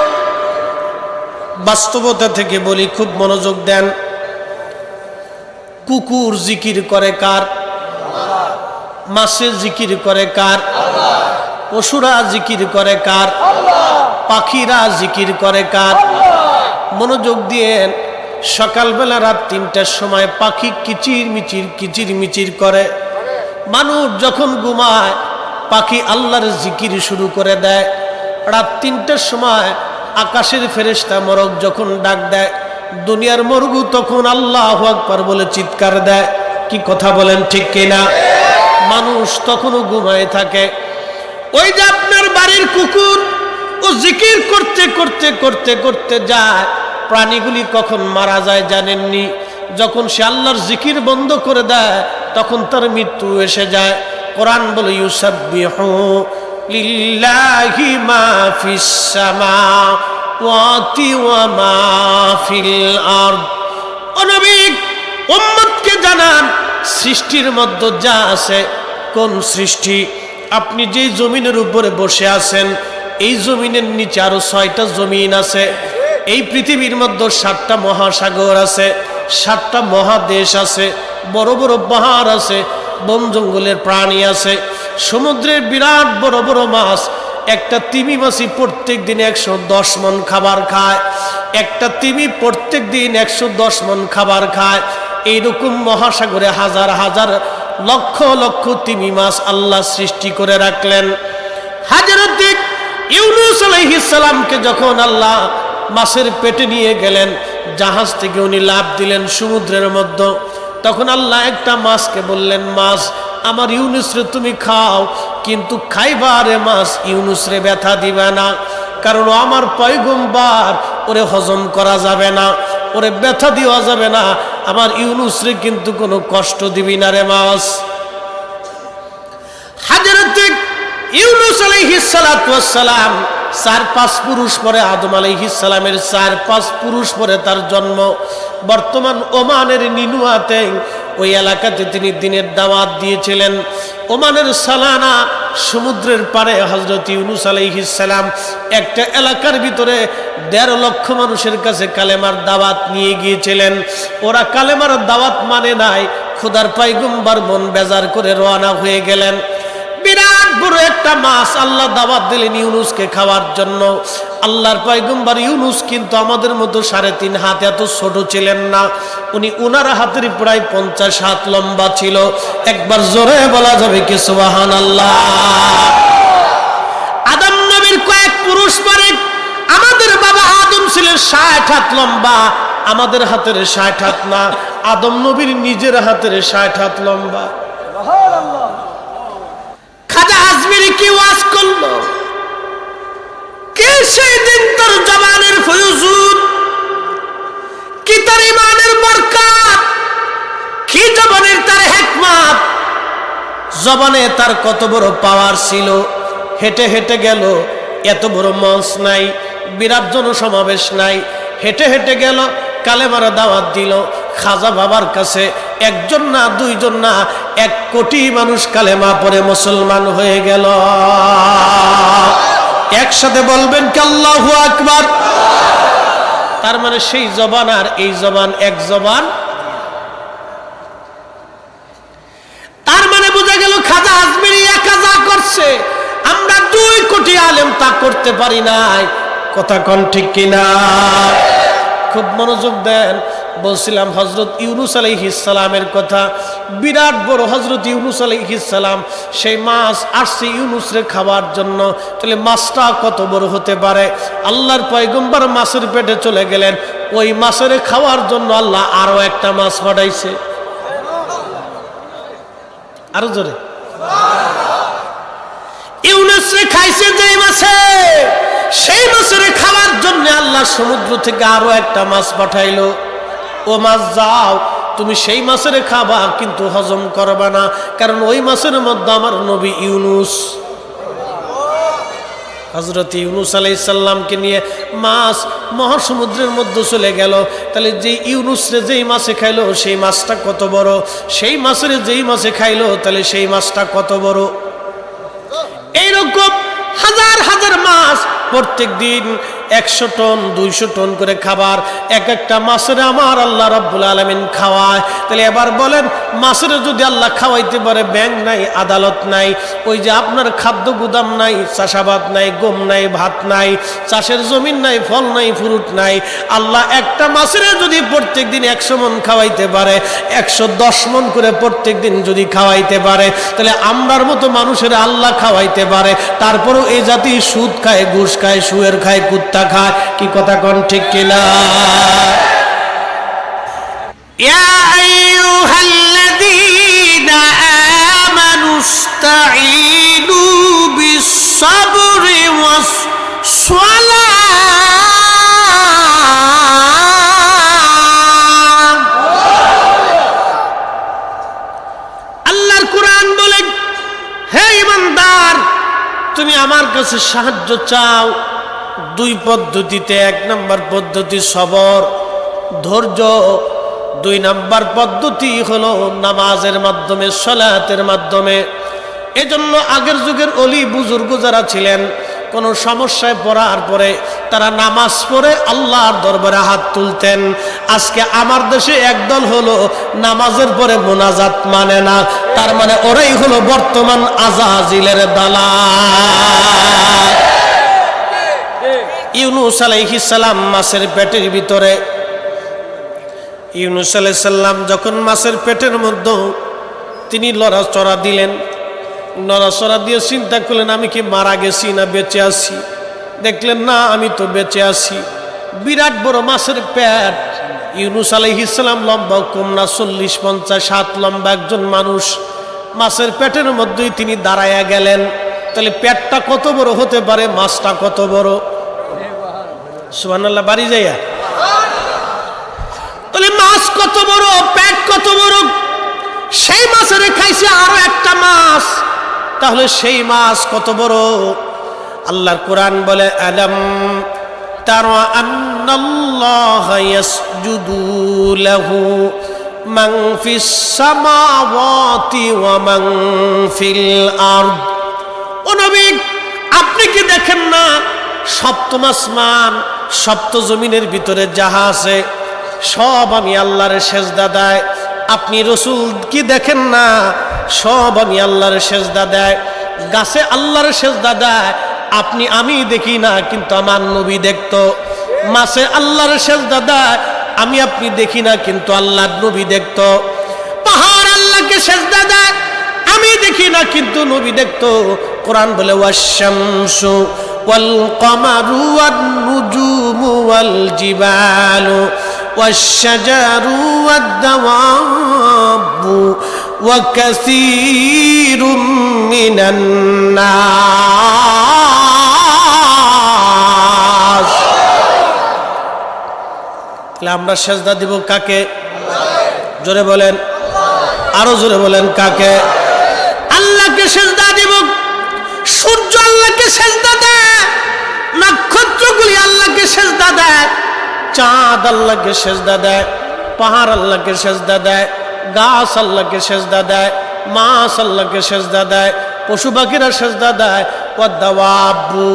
বাস্তবতা থেকে বলি, খুব মনোযোগ দেন। কুকুর জিকির করে কার? মাছে জিকির করে কার? পশুরা জিকির করে কার? পাখিরা জিকির করে কার? মনোযোগ দিয়ে, সকালবেলা রাত 3টার সময় পাখি কিচির মিচির করে। মানুষ যখন ঘুমায় পাখি আল্লাহর জিকির শুরু করে দেয়। রাত 3টার সময় আকাশের ফেরেশতা মরক যখন ডাক দেয়, দুনিয়ার মরগু তখন আল্লাহু আকবার বলে চিৎকার দেয়। কি কথা বলেন ঠিক কিনা? মানুষ তখনও ঘুমায় থাকে। ওই যে আপনার বাড়ির কুকুর, ও জিকির করতে করতে করতে করতে যায়। প্রাণীগুলি কখন মারা যায় জানেননি? যখন সে আল্লাহর জিকির বন্ধ করে দেয় তখন তার মৃত্যু এসে যায়। কোরআন বলে, ইউসাব্বিহু লিল্লাহি মা ফিস সামাওয়াতি ওয়া মা ফিল আরদ ও নবী, উম্মতকে জানান সৃষ্টির মধ্যে যা আছে, কোন সৃষ্টি? আপনি যেই জমিনের উপরে বসে আছেন, এই জমিনের নিচে আরো 6টা জমিন আছে। এই পৃথিবীর মধ্যে 7টা মহাসাগর আছে, 7টা মহাদেশ আছে, বড় বড় পাহাড় আছে, বন জঙ্গলের প্রাণী আছে, সমুদ্রের বিরাট বড় বড় মাছ। একটা তিমি মাছি প্রত্যেক দিন 110 মণ খাবার খায়। একটা তিমি প্রত্যেক দিন 110 মণ খাবার খায়। এইরকম মহাসাগরে হাজার হাজার লক্ষ লক্ষ তিমি মাছ আল্লাহ সৃষ্টি করে রাখলেন। হযরত ইউনূস আলাইহিস সালামকে যখন আল্লাহ মাছের পেটে নিয়ে গেলেন, জাহাজ থেকে উনি লাফ দিলেন সমুদ্রের মধ্যে, তখন আল্লাহ একটা মাছকে বললেন, মাছ আমার ইউনূসরে তুমি খাও, কিন্তু খাইবারে মাছ ইউনূসরে ব্যথা দিবে না, কারণ ও আমার পয়গম্বর, ওরে হজম করা যাবে না, ওরে ব্যথা দেওয়া যাবে না, আমার ইউনূসরে কিন্তু কোনো কষ্ট দিবি না রে মাছ। হযরত ইউনূস আলাইহিস সালাতু ওয়াস সালাম 4-5 পুরুষ পরে আদম আলাইহিস সালামের 4-5 পুরুষ পরে তার জন্ম। বর্তমান ওমানের নিনুয়াতে ওই এলাকাতে তিনি দিনের দাওয়াত দিয়েছিলেন। ওমানের সালানা সমুদ্রের পারে হযরত ইউনূস আলাইহিস সালাম একটা এলাকার ভিতরে 1.5 লক্ষ মানুষের কাছে কালেমার দাওয়াত নিয়ে গিয়েছিলেন। ওরা কালেমার দাওয়াত মানে নাই, খোদার পয়গম্বর মন বেজার করে রওনা হয়ে গেলেন। বিরাট বড় একটা মাছ আল্লাহ দাওয়াত দিলেন ইউনূসকে খাওয়ার জন্য। আল্লাহর পয়গম্বর ইউনূস কিন্তু আমাদের মতো 3.5 হাত এত ছোট ছিলেন না, উনি উনার হাতের প্রায় 50 হাত লম্বা ছিল। একবার জোরে বলা যাবে কি সুবহানাল্লাহ। আদম নবীর কয়েক পুরুষ পরে আমাদের বাবা আদম ছিলেন 60 হাত লম্বা, আমাদের হাতের 60 হাত না, আদম নবীর নিজের হাতের 60 হাত লম্বা। খাজা আজমিরি কি ওয়াজ করলো, কে সেই দিন তোর জবানের ফয়জুদ, কি তার ইমানের বরকত, কি জবানের তার হিকমত, জবানে তার কত বড় পাওয়ার ছিল। হেঁটে হেঁটে গেল, এত বড় মঞ্চ নাই, বিরাট জনসমাবেশ নাই, হেঁটে হেঁটে গেল, কালেমার দাওয়াত দিল। খাজা বাবার কাছে একজন না, দুইজন না, 1 কোটি মানুষ কালেমা পড়ে মুসলমান হয়ে গেল। একসাথে বলবেন কি আল্লাহু আকবার। তার মানে সেই জবান আর এই জবান এক জবান। তার মানে বোঝা গেল খাজা আজমিরি একা যা করছে আমরা 2 কোটি আলেম তা করতে পারি নাই। কথা কোন ঠিক কিনা? খুব মনোযোগ দেন। বলছিলাম হযরত ইউনূস আলাইহিস সালামের কথা। বিরাট বড় হযরত ইউনূস আলাইহিস সালাম, সেই মাছ আসছে ইউনূসরে খাওয়ার জন্য। তাহলে মাছটা কত বড় হতে পারে? আল্লাহর পয়গম্বর মাছের পেটে চলে গেলেন, ওই মাছের খাওয়ার জন্য আল্লাহ আরো একটা মাছ পাঠাইছে। আরো জোরে। ইউনূসরে খাইছে যেই মাছে, সেই মাছের খাওয়ার জন্য আল্লাহ সমুদ্র থেকে আরো একটা মাছ পাঠাইলো। ও মাছ যাও, তুমি সেই মাছের খাবা, কিন্তু হজম করবা না, কারণ ওই মাছের মধ্যে আমার নবী ইউনূস। হযরত ইউনূস আলাইহিস সালামকে নিয়ে মাছ মহাসমুদ্রের মধ্যে চলে গেল। তাহলে যে ইউনূসরে যেই মাছে খাইলো সেই মাছটা কত বড়, সেই মাছের যেই মাছে খাইলো তাহলে সেই মাছটা কত বড়। এইরকম হাজার হাজার মাছ প্রত্যেক দিন 100 টন 200 টন করে খাবার এক একটা মাছের আমার আল্লাহ রাব্বুল আলামিন খাওয়ায়। তাহলে এবার বলেন, মাছের যদি আল্লাহ খাওয়াইতে পারে, ব্যাংক নাই, আদালত নাই, ওই যে আপনার খাদ্য গুদাম নাই, চাষাবাদ নাই, গম নাই, ভাত নাই, চাষের জমিন নাই, ফল নাই, ফ্রুট নাই, আল্লাহ একটা মাছের যদি প্রত্যেক দিন 100 মণ খাওয়াইতে পারে, 110 মণ করে প্রত্যেক দিন যদি খাওয়াইতে পারে, তাহলে আমরার মতো মানুষের আল্লাহ খাওয়াইতে পারে। তারপরও এই জাতি সুদ খায়, ঘুষ খায়, সুয়ের খায়, কুত্তা খায়। কি কথা কোন ঠিক কিনা? ইয়া আইয়ুহাল্লাযীনা আমানুস্তাঈনু বিস-সাবরি ওয়াস-সালাহ। আল্লাহর কুরআন বলে, হে ঈমানদার, তুমি আমার কাছে সাহায্য চাও 2 পদ্ধতিতে। 1 নম্বর পদ্ধতি সবর, ধৈর্য। দুই নাম্বার পদ্ধতি হলো নামাজের মাধ্যমে, সালাতের মাধ্যমে। এজন্য আগের যুগের অলি বুজুর্গ যারা ছিলেন, কোন সমস্যায় পড়ার পরে তারা নামাজ পড়ে আল্লাহর দরবারে হাত তুলতেন। আজকে আমার দেশে একদল হলো নামাজের পরে মোনাজাত মানে না, তার মানে ওরাই হলো বর্তমান আজাজিলের দালাল। ইউনূস আলাইহিস সালাম মাছের পেটের ভিতরে, ইউনূস আলাইহিস সালাম যখন মাছের পেটের মধ্যে তিনি লড়াচড়া দিলেন, নড়াচড়া দিয়ে চিন্তা করলেন আমি কি মারা গেছি না বেঁচে আছি। দেখলেন না, আমি তো বেঁচে আছি। বিরাট বড় মাছের পেট। ইউনূস আলাইহিস সালাম লম্বা কম না, 40-50 হাত লম্বা একজন মানুষ। মাছের পেটের মধ্যেই তিনি দাঁড়ায়া গেলেন। তাহলে পেটটা কত বড় হতে পারে, মাছটা কত বড়? সুবহানাল্লাহ, বাড়ি যাইয়া। তাহলে মাছ কত বড়, পেট কত বড়। সেই মাছের খাইছে আরো একটা মাছ, তাহলে সেই মাছ কত বড়? আল্লাহর কোরআন বলে আলাম তারা আন্নাল্লাহা ইয়াসজুদু লাহু মান ফিস সামাওয়াতি ওয়া মান ফিল আরদ। ও নবী, আপনি কি দেখেন না সপ্তম আসমান, সপ্ত জমিনের ভিতরে যাহা আছে সব আমি আল্লাহর সেজদা দেয়। আপনি রসুল কি দেখেন না সব আমি আল্লাহর সেজদা দেয়। গাছে আল্লাহর সেজদা দেয়, আপনি আমি দেখি না, কিন্তু আমার নবী দেখতো। মাছে আল্লাহর সেজদা দেয়, আমি আপনি দেখি না, কিন্তু আল্লাহর নবী দেখতো। পাহাড় আল্লাহকে সেজদা দেয়, আমি দেখি না, কিন্তু নবী দেখতো। কোরআন বলে ওয়াশ-শামসু ওয়াল কমারু ওয়ান নুজুমু ওয়াল জিবালু والشجر والدواب وكثير من الناس। আমরা সেজদা দিব কাকে? জোরে বলেন, আরো জোরে বলেন, কাকে? আল্লাহকে সেজদা দিব। সূর্য আল্লাহকে সেজদা দেয়, নক্ষত্রগুলি আল্লাহকে সেজদা দেয়, চাঁদ আল্লাহকে সেজদা দেয়, পাহাড় আল্লাহকে সেজদা দেয়, গাছ আল্লাহকে সেজদা দেয়, মাছ আল্লাহকে সেজদা দেয়, পশু পাখিরা সেজদা দেয়। ওয়াদাওয়াবু,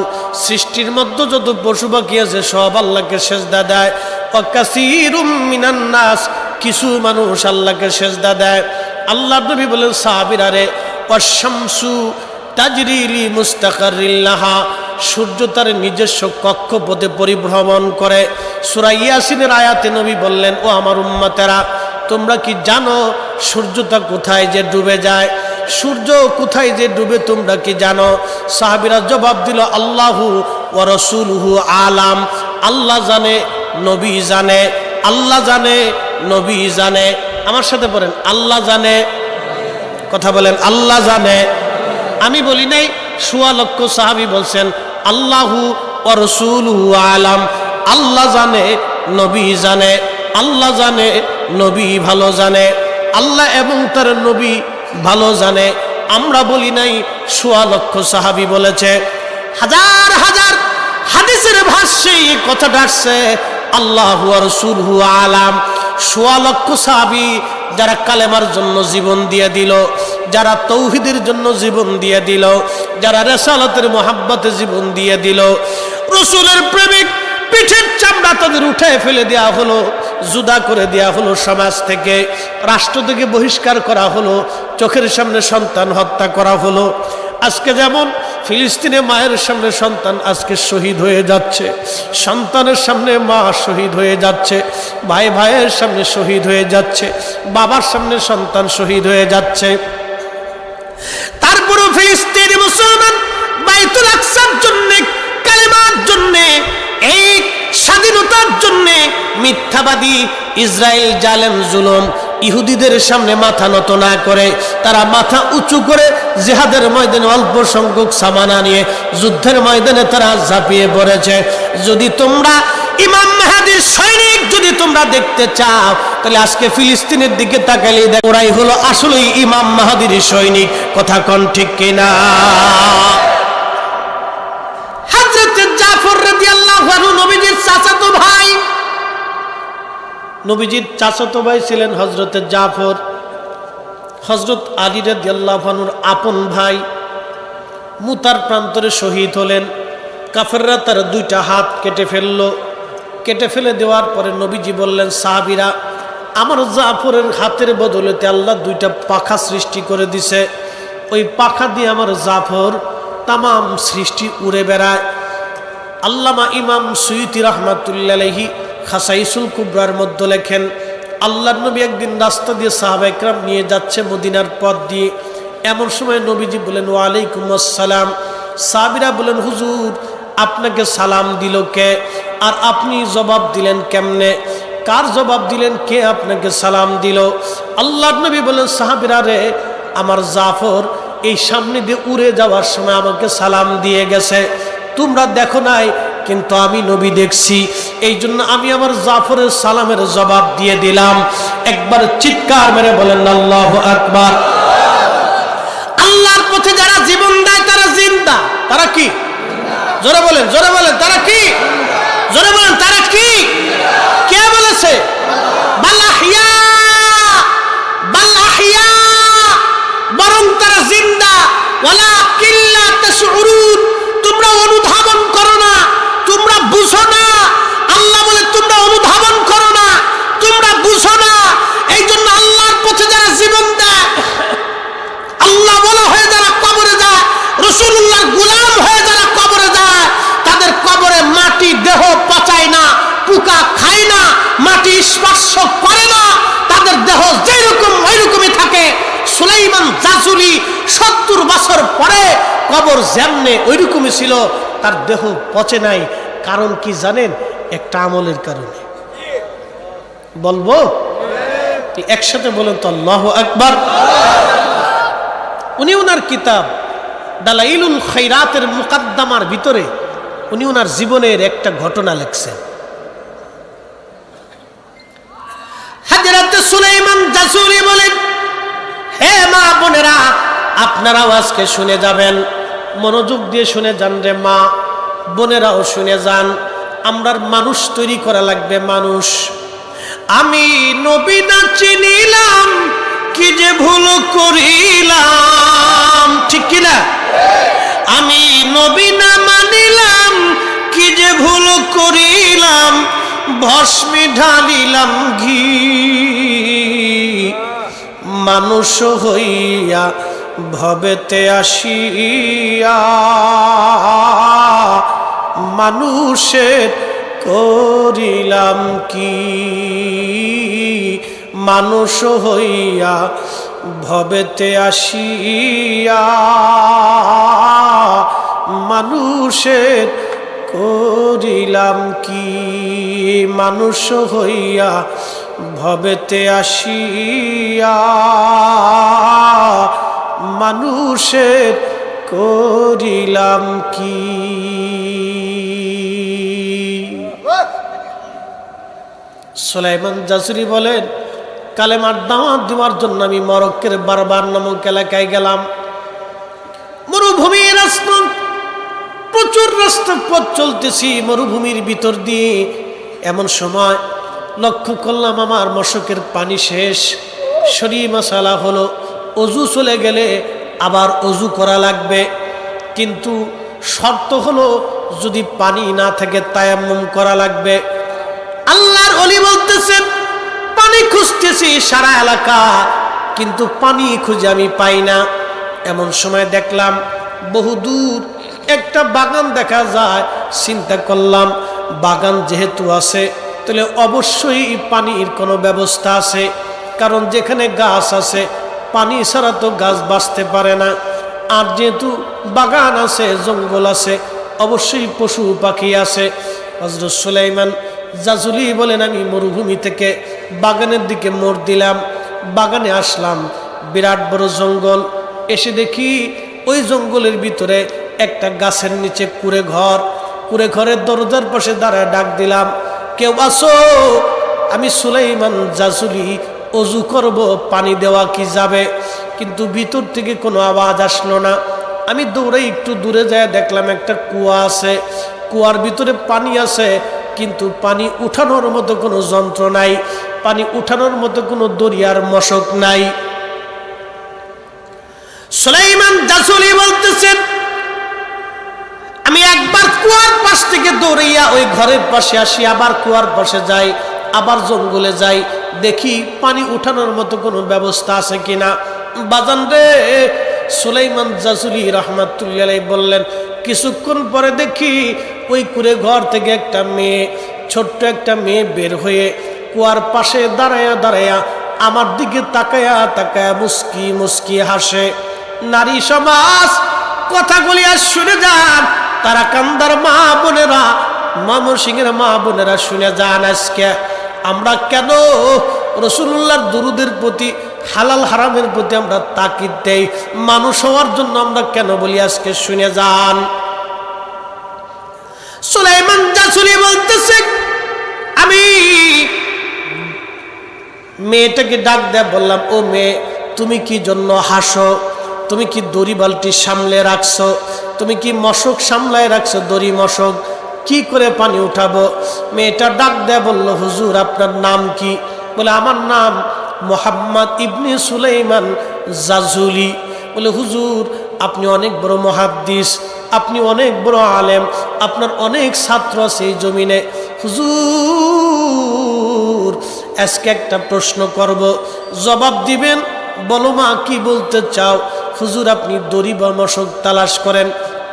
সৃষ্টির মধ্যে যত পশু পাখি আছে সব আল্লাহকে সেজদা দেয়। ওয়াকাসীরুম মিনান নাস, কিছু মানুষ আল্লাহকে সেজদা দেয়। আল্লাহ নবী বলেন সাহাবীরা রে, ওয়াশ-শামসু তাজরি লিমুস্তাকাররিল লাহা, সূর্য তার নিজস্ব কক্ষপথে পরিভ্রমণ করে। সূরা ইয়াসিনের আয়াতে নবী বললেন, ও আমার উম্মতেরা, তোমরা কি জানো সূর্যটা কোথায় যে ডুবে যায়? সূর্য কোথায় যে ডুবে তোমরা কি জানো? সাহাবীরা জবাব দিল, আল্লাহু ওয়া রাসূলুহু আলাম, আল্লাহ জানে, নবী জানে। আল্লাহ জানে, নবী জানে। আমার সাথে বলেন, আল্লাহ জানে। কথা বলেন, আল্লাহ জানে। আমি বলি নাই, ১৬ লক্ষ সাহাবী বলছেন আল্লাহু ওয়া রাসূলুহু আলাম, আল্লাহ জানে, নবী জানে। আল্লাহ জানে, নবী ভালো জানে। আল্লাহ এবং তার নবী ভালো জানে। আমরা বলি নাই, ১৬ লক্ষ সাহাবী বলেছে। হাজার হাজার হাদিসের ভাষ্যে এই কথাটা আসছে, আল্লাহু ওয়া রাসূলুহু আলাম। ১৬ লক্ষ সাহাবী যারা কালেমার জন্য জীবন দিয়ে দিল, যারা তৌহিদের জন্য জীবন দিয়ে দিল, যারা রিসালাতের মুহাব্বতে জীবন দিয়ে দিল, রাসূলের প্রেমিক, পিঠের চামড়া তাদের উঠে ফেলে দেওয়া হলো, জুদা করে দেওয়া হলো, সমাজ থেকে, রাষ্ট্র থেকে বহিষ্কার করা হলো, চোখের সামনে সন্তান হত্যা করা হলো। আজকে যেমন ফিলিস্তিনে মায়ের সামনে সন্তান আজকে শহীদ হয়ে যাচ্ছে, সন্তানের সামনে মা শহীদ হয়ে যাচ্ছে, ভাই ভাইয়ের সামনে শহীদ হয়ে যাচ্ছে, বাবার সামনে সন্তান শহীদ হয়ে যাচ্ছে। তারপরও ফিলিস্তিনি মুসলমান বাইতুল আকসার জন্য, কালেমার জন্য, এই স্বাধীনতার জন্য মিথ্যাবাদী ইসরায়েল জালেম জুলুম ইহুদিদের সামনে মাথা নত না করে, তারা মাথা উঁচু করে জিহাদের ময়দানে অল্প সংখ্যক সামানা নিয়ে যুদ্ধের ময়দানে তারা ঝাঁপিয়ে পড়েছে। যদি তোমরা ইমাম মেহেদীর সৈনিক যদি তোমরা দেখতে চাও, তাহলে আজকে ফিলিস্তিনের দিকে তাকালে দেখো, ওরাই হলো আসলেই ইমাম মেহেদীর সৈনিক। কথা কোন ঠিক কিনা? হযরত জাফর রাদিয়াল্লাহু আনহু নবীজির চাচাতো ভাই, নবীজির চাচাতো ভাই ছিলেন হযরতে জাফর, হযরত আলী রাদিয়াল্লাহু আনহুর আপন ভাই। মুতার প্রান্তরে শহীদ হলেন। কাফেররা তার দুইটা হাত কেটে ফেললো। কেটে ফেলে দেওয়ার পরে নবীজি বললেন, সাহাবীরা, আমার জাফরের হাতের বদলেতে আল্লাহ দুইটা পাখা সৃষ্টি করে দিছে, ওই পাখা দিয়ে আমার জাফর তামাম সৃষ্টি উড়ে বেড়ায়। আল্লামা ইমাম সুয়ুতি রাহমাতুল্লাহ আলাইহি খাসাইসুল কুবরার মধ্যে লেখেন, আল্লাহর নবী একদিন রাস্তা দিয়ে সাহাবা ইকরাম নিয়ে যাচ্ছে মদিনার পথ দিয়ে। এমন সময় নবীজি বলেন, ওয়ালাইকুম আসসালাম। সাহাবীরা বলেন, হুজুর আপনাকে সালাম দিল কে, আর আপনি জবাব দিলেন কেমনে? কার জবাব দিলেন? কে আপনাকে সালাম দিল? আল্লাহর নবী বলেন, সাহাবীরা রে, আমার জাফর এই সামনে দিয়ে উড়ে যাওয়ার সময় আমাকে সালাম দিয়ে গেছে, তোমরা দেখো নাই, কিন্তু আমি নবী দেখছি, এই জন্য আমি আমার জাফরের সালামের জবাব দিয়ে দিলাম। একবার চিৎকার মেরে বলেন আল্লাহু আকবার। আল্লাহর পথে যারা জীবন দেয় তারা জিন্দা। তারা কি? জোরে বলেন, জোরে বলেন, তারা কি? জোরে বলেন, তারা কি? কে বলেছে? বাল আহইয়া, বাল আহইয়া, বরং তারা জিন্দা। ওয়ালাকিন লা তাশউরুন, তোমরা অনুধাবন করো না, তোমরা বুঝো না। আল্লাহ বলে তোমরা অনুধাবন করো না, তোমরা বুঝো না। এই জন্য আল্লাহর পথে যারা জীবন দেয়, আল্লাহ বলা হয়ে যারা কবরে যায়, রাসূলুল্লাহর গোলাম হয়ে যারা কবরে যায়, তাদের কবরে মাটি দেহ পচায় না, পোকা খায় না, মাটি স্পর্শ করে না, তাদের দেহ যেরকম ওইরকমই থাকে। সুলাইমান জাজুলি 70 বছর পরে কবর যেমনে ওইরকমই ছিল, তার দেহ পচে নাই। কারণ কি জানেন? একটা আমলের কারণে। বলবো একসাথে বলেন তো আল্লাহু আকবার। উনি ওনার কিতাব দালাইলুল খায়রাতের মুকদ্দমার ভিতরে উনি ওনার জীবনের একটা ঘটনা লিখছেন। হযরত সুলাইমান জাসুরি বলেন, হে মা বোনেরা, আপনারাও আজকে শুনে যাবেন, মনোযোগ দিয়ে শুনে যান রে মা বোনেরাও শুনে যান। আমরার মানুষ তৈরি করা লাগবে, মানুষ। আমি নবী না চিনিলাম, কি যে ভুল করিলাম, ঠিক কিনা? আমি নবী না মানিলাম, কি যে ভুল করিলাম, ভস্মে ঢালিলাম ঘি। মানুষ হইয়া ভবেতে আসিয়া মানুষের করিলাম কি। মানুষ হইয়া ভবেতে আসিয়া মানুষের করিলাম কি। মানুষ হইয়া ভবেতে আসিয়া মানুষের করিলাম কি। সুলাইমান জাসুরি বলেন, কালেমার দাওয়াত দেওয়ার জন্য আমি মরক্কোর বারবার নামক এলাকায় গেলাম। মরুভূমির রাস্তা, প্রচুর রাস্তা পথ চলতেছি মরুভূমির ভিতর দিয়ে। এমন সময় লক্ষ্য করলাম আমার মশকের পানি শেষ। শরীর মাসালা হলো, অজু চলে গেলে আবার অজু করা লাগবে, কিন্তু শর্ত হলো যদি পানি না থাকে তায়াম্মুম করা লাগবে। আল্লাহর ওলি বলতেছেন, পানি খুঁজতেছি সারা এলাকা, কিন্তু পানি খুঁজে আমি পাই না। এমন সময় দেখলাম বহুদূর একটা বাগান দেখা যায়। চিন্তা করলাম, বাগান যেহেতু আছে তাহলে অবশ্যই পানির কোনো ব্যবস্থা আছে, কারণ যেখানে গাছ আছে পানি ছাড়া তো গাছ বাঁচতে পারে না। আর যেহেতু বাগান আছে, জঙ্গল আছে, অবশ্যই পশু পাখি আছে। হযরত সুলাইমান জাজুলি বলেন, আমি মরুভূমি থেকে বাগানের দিকে মোড় দিলাম। বাগানে আসলাম, বিরাট বড় জঙ্গল। এসে দেখি ওই জঙ্গলের ভিতরে একটা গাছের নিচে কুঁড়ে ঘর। কুঁড়ে ঘরের দরজার পাশে দাঁড়ায় ডাক দিলাম, কেউ আসো? আমি সুলাইমান জাজুলি অজু করব, পানি দেওয়া কি যাবে? কিন্তু ভিতর থেকে কোনো আওয়াজ আসলো না। আমি দৌড়ে একটু দূরে যায় দেখলাম একটা কুয়া আছে, কুয়ার ভিতরে পানি আছে, কিন্তু পানি উঠানোর মতো কোনো যন্ত্র নাই। পানি উঠানোর মতো কোনো দরিয়ার মশক নাই। সুলাইমান জাসুলি বলতেছেন, আমি একবার কুয়ার পাশ থেকে দৌড়াইয়া ওই ঘরের পাশে আসি, আবার কুয়ার পাশে যাই, আবার জঙ্গলে যাই, দেখি পানি উঠানোর মতো কোনো ব্যবস্থা আছে কিনা। বাজান রে, সুলাইমান জাসুলি রাহমাতুল্লাহি আলাইহি বললেন, কিছুক্ষণ পরে দেখি ওই কুড়ে ঘর থেকে একটা মেয়ে, ছোট্ট একটা মেয়ে বের হয়ে কুয়ার পাশে দাঁড়ায়া দাঁড়ায়া আমার দিকে তাকায়া তাকায়া মুস্কি মুস্কি হাসে। নারী সমাজ কথাগুলি আর শুনে যান, তারা কান্দার মা বোনেরা, ময়মনসিংহের মা বোনেরা শুনে যান, আজকে আমরা কেন রাসূলুল্লাহর দুরুদের প্রতি, হালাল হারামের প্রতি আমরা তাকিদ দেই, মানুষ হওয়ার জন্য আমরা কেন বলি, আজকে শুনে যান। সুলাইমান জাসুলি বলতেছে, আমি মেয়েটাকে ডাক দেয়া বললাম, ও মেয়ে, তুমি কি জন্য হাসো? তুমি কি দড়ি বালতি সামলে রাখছো? তুমি কি মশক সামলায় রাখছো? দড়ি মশক কি করে পানি উঠাবো? মেয়েটা ডাক দেয়া বলল, হুজুর আপনার নাম কি? বলে, আমার নাম মুহাম্মদ ইবনে সুলাইমান জাসুলি। বলে, হুজুর আপনি অনেক বড় মুহাদ্দিস, আপনি অনেক বড় আলেম, আপনার অনেক ছাত্র আছে এই জমিনে। হুজুর আজকে একটা প্রশ্ন করব, জবাব দিবেন, বলো মা কি বলতে চাও? হুজুর আপনি দড়ি বা মশক তালাশ করেন,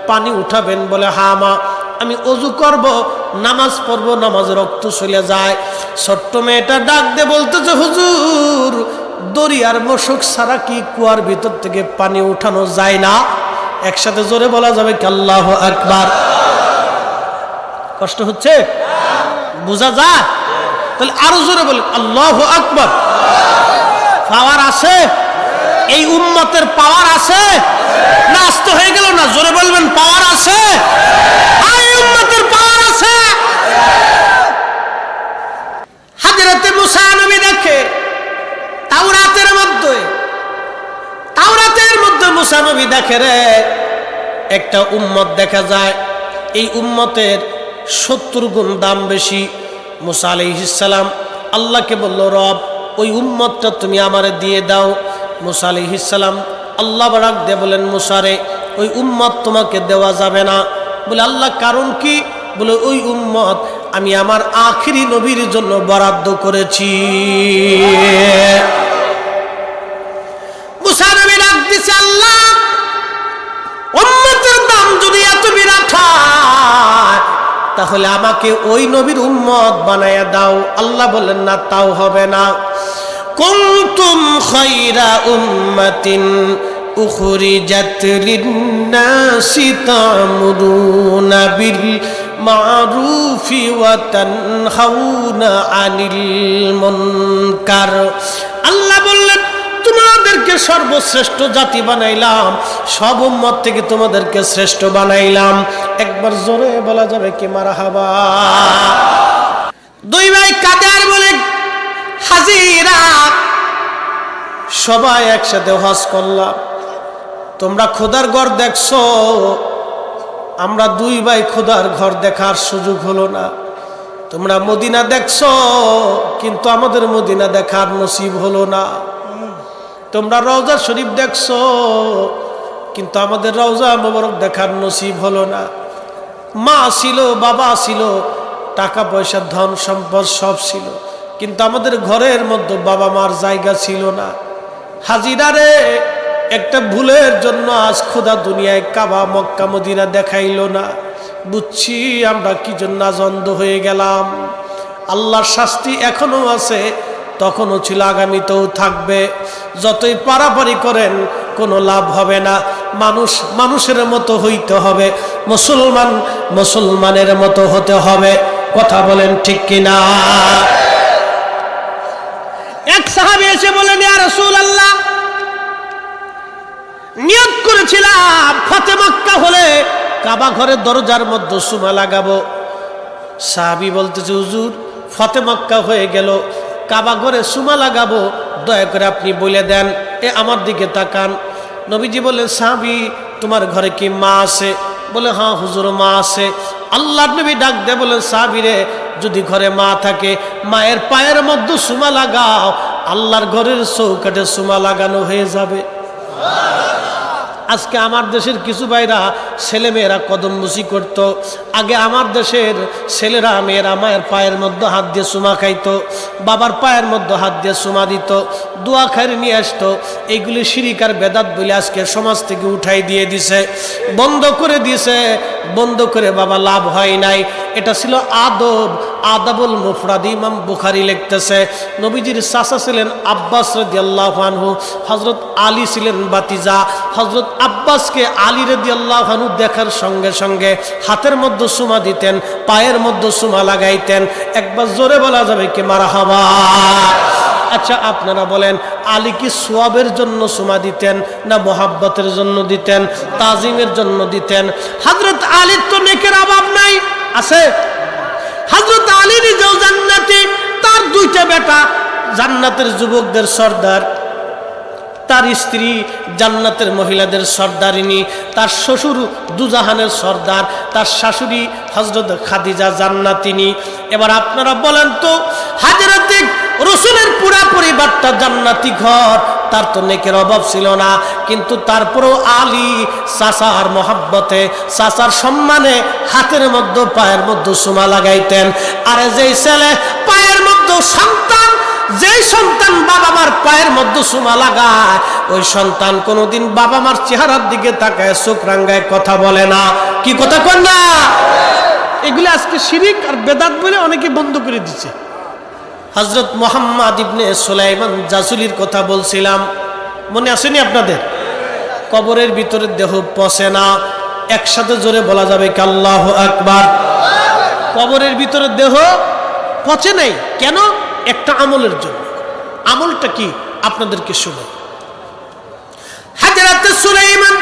পানি উঠাবেন। বলে, হ্যাঁ মা, আমি অজু করব, নামাজ পড়ব, নামাজের রক্ত চলে যায়। ছোট্ট মেয়েটা ডাক দিয়ে বলতেছে, হুজুর দড়ি আর মশক ছাড়া কি কুয়ার ভিতর থেকে পানি উঠানো যায় না? একসাথে জোরে বলা যাবে কি আল্লাহু আকবার? কষ্ট হচ্ছে? বোঝা যায়? তাহলে আরো জোরে বলি আল্লাহু আকবার। পাওয়ার আছে? এই উম্মতের পাওয়ার আছে না? আস্ত হয়ে গেল না? জোরে বলবেন পাওয়ার আছে? এই উম্মতের পাওয়ার আছে। হযরতে মুসা নবী দেখে তাওরাতের মধ্যে মুসা নবী দেখে রে একটা উম্মত দেখা যায়, এই উম্মতের 70 গুণ দাম বেশি। মুসা আলাইহিস সালাম আল্লাহকে বলল, রব ওই উম্মতটা তুমি আমারে দিয়ে দাও। মুসা আলাইহিস সালাম আল্লাহ বারাক দিয়ে বলেন, মুসা রে ওই উম্মত তোমাকে দেওয়া যাবে না। বলে, আল্লাহ কারণ কি? বলে, ওই উম্মত আমি আমার আখিরি নবীর জন্য বরাদ্দ করেছি। মুসা নবী ডাক দিছে, আল্লাহ উম্মতের দাম যদি এত বিরাট হয় তাহলে আমাকে ওই নবীর উম্মত বানায়া দাও। আল্লাহ বলেন, না তাও হবে না। কুনতুম খায়রা উম্মাতিন উখরিজাত লিন-নাসি তা'মুরুনা বিল মা'রুফি ওয়া তানহাউনা আনিল মুনকার। আল্লাহ বললেন, তোমাদেরকে সর্বশ্রেষ্ঠ জাতি বানাইলাম, সব উম্মত থেকে তোমাদেরকে শ্রেষ্ঠ বানাইলাম। একবার জোরে বলা যাবে কি মারহাবা? দুই ভাই কাদের বলে হাজিরা সবাই একসাথে হজ করলাম। তোমরা খোদার ঘর দেখছো, আমরা দুই ভাই খোদার ঘর দেখার সুযোগ হলো না। তোমরা মদিনা দেখছো, কিন্তু আমাদের মদিনা দেখার নসিব হলো না। তোমরা রওজা শরীফ দেখছো, কিন্তু আমাদের রওজা মোবারক দেখার নসিব হলো না। মা ছিল, বাবা ছিল, টাকা পয়সা ধন সম্পদ সব ছিল, কিন্তু আমাদের ঘরের মধ্যে বাবা মার জায়গা ছিল না। হাজিরা রে, একটা ভুলের জন্য আজ খোদা দুনিয়ায় কাবা মক্কা মদিনা দেখাইলো না। বুঝছি আমরা কি জন্য আজ অন্ধ হয়ে গেলাম। আল্লাহর শাস্তি এখনো আছে, তখনও ছিল, আগামীতেও থাকবে। যতই পারাপারি করেন কোনো লাভ হবে না। মানুষ মানুষের মতো হইতে হবে, মুসলমান মুসলমানের মতো হতে হবে। কথা বলেন ঠিক কিনা? এক সাহাবী এসে বলেন, ইয়া রাসূলুল্লাহ, নিয়ত করেছিলাম ফতে মক্কা হলে কাবা ঘরের দরজার মধ্যে সুমা লাগাবো। সাহাবী বলতেছে, হুজুর ফতে মক্কা হয়ে গেল, কাবা ঘরে সুমা লাগাবো, দয়া করে আপনি বলে দেন। আমার দিকে তাকান। নবীজি বললেন, সাহাবী তোমার ঘরে কি মা আছে? বলে, হ্যাঁ হুজুর মা আছে। আল্লাহর নবী ডাক দিয়ে বলেন, সাহাবী রে, যদি ঘরে মা থাকে মায়ের পায়ের মধ্যে সুমা লাগাও, আল্লাহর ঘরের চৌকাঠে সুমা লাগানো হয়ে যাবে। আজকে আমার দেশের কিছু ভাইরা ছেলেমেয়েরা কদমবুসি করত। আগে আমার দেশের ছেলেরা মেয়েরা মায়ের পায়ের মধ্যে হাত দিয়ে চুমা খাইতো, বাবার পায়ের মধ্যে হাত দিয়ে চুমা দিত, দোয়া খাইরে নিয়ে আসতো। এইগুলি শিরিক আর বেদাত বলে আজকে সমাজ থেকে উঠাই দিয়ে দিছে, বন্ধ করে দিছে। বন্ধ করে বাবা লাভ হয় নাই। এটা ছিল আদব, আদাবুল মুফরাদ। ইমাম বুখারী লিখতেছে নবীজির চাচা ছিলেন আব্বাস রাদিয়াল্লাহু আনহু, হযরত আলী ছিলেন ভাতিজা। হযরত আব্বাসকে আলী রাদিয়াল্লাহু আনহু দেখার সঙ্গে সঙ্গে হাতের মধ্যে চুমা দিতেন, পায়ের মধ্যে চুমা লাগাইতেন। একবার জোরে বলা যাবে কি মারহাবা? আচ্ছা আপনারা বলেন, আলী কি সোয়াবের জন্য চুমা দিতেন না মোহাব্বতের জন্য দিতেন, তাজিমের জন্য দিতেন? হযরত আলীর তো নেকের অভাব নাই, আছে? হযরত আলী নিজেও জান্নাতি, তার দুইটা বেটা জান্নাতের যুবকদের সর্দার, তার স্ত্রী জান্নাতের মহিলাদের সর্দারিনী, তার শ্বশুর দুজাহানের সর্দার, তার শাশুড়ি হযরত খাদিজা জান্নাতিনী। এবার আপনারা বলেন তো, হযরত রাসূলের পুরা পরিবারটা জান্নাতি ঘর, তার তো নেকের অভাব ছিল না, কিন্তু তারপরেও আলী চাচার মহব্বতে, চাচার সম্মানে হাতের মধ্যে পায়ের মধ্যে চুমা লাগাইতেন। আরে যেই ছেলে পায়ের মধ্যে সন্তান, যেই সন্তান বাবা মার পায়ের মধ্যে চুমা লাগায়, ওই সন্তান কোনোদিন বাবা মার চেহারার দিকে তাকায় চোখ রাঙ্গায় কথা বলে না। কি কথা কন না? এগুলি আজকে শিরিক আর বেদাত বলে অনেকে বন্ধ করে দিচ্ছে। হযরত মুহাম্মদ ইবনে সুলাইমান জাসুলির কথা বলছিলাম, মনে আসেনি আপনাদের? কবরের ভিতরে দেহ পচে না, একসাথে জোরে বলা যাবে কি আল্লাহু আকবার? কবরের ভিতরে দেহ পচে নাই কেন? একটা আমলের জন্য। আমলটা কি আপনাদেরকে শুনুন। হযরত সুলাইমান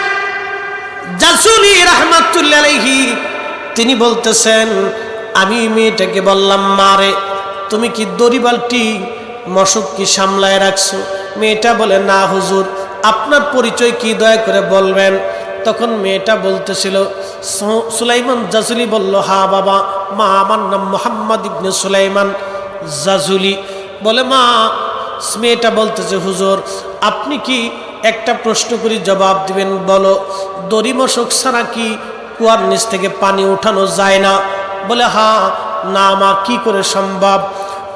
জাসুলি রাহমাতুল্লাহি আলাইহি তিনি বলতেছেন, আমি মেয়েটাকে বললাম, মারে তুমি কি দড়ি বালতি মশক কি সামলায় রাখছো? মেয়েটা বলে, না হুজুর। আপনার পরিচয় কি দয়া করে বলবেন? তখন মেয়েটা বলতেছিল, সুলাইমান জাসুলি বলল, হ্যাঁ বাবা, মা আমার নাম মুহাম্মদ ইবনে সুলাইমান জাজুলি। বলে, মা। মেয়েটা বলতেছে, হুজুর আপনি কি একটা প্রশ্ন করি জবাব দিবেন, বলো দড়ি মশক ছাড়া কি কুয়ার নিচ থেকে পানি উঠানো যায় না? বলে, হ্যাঁ। না মা, কি করে সম্ভব?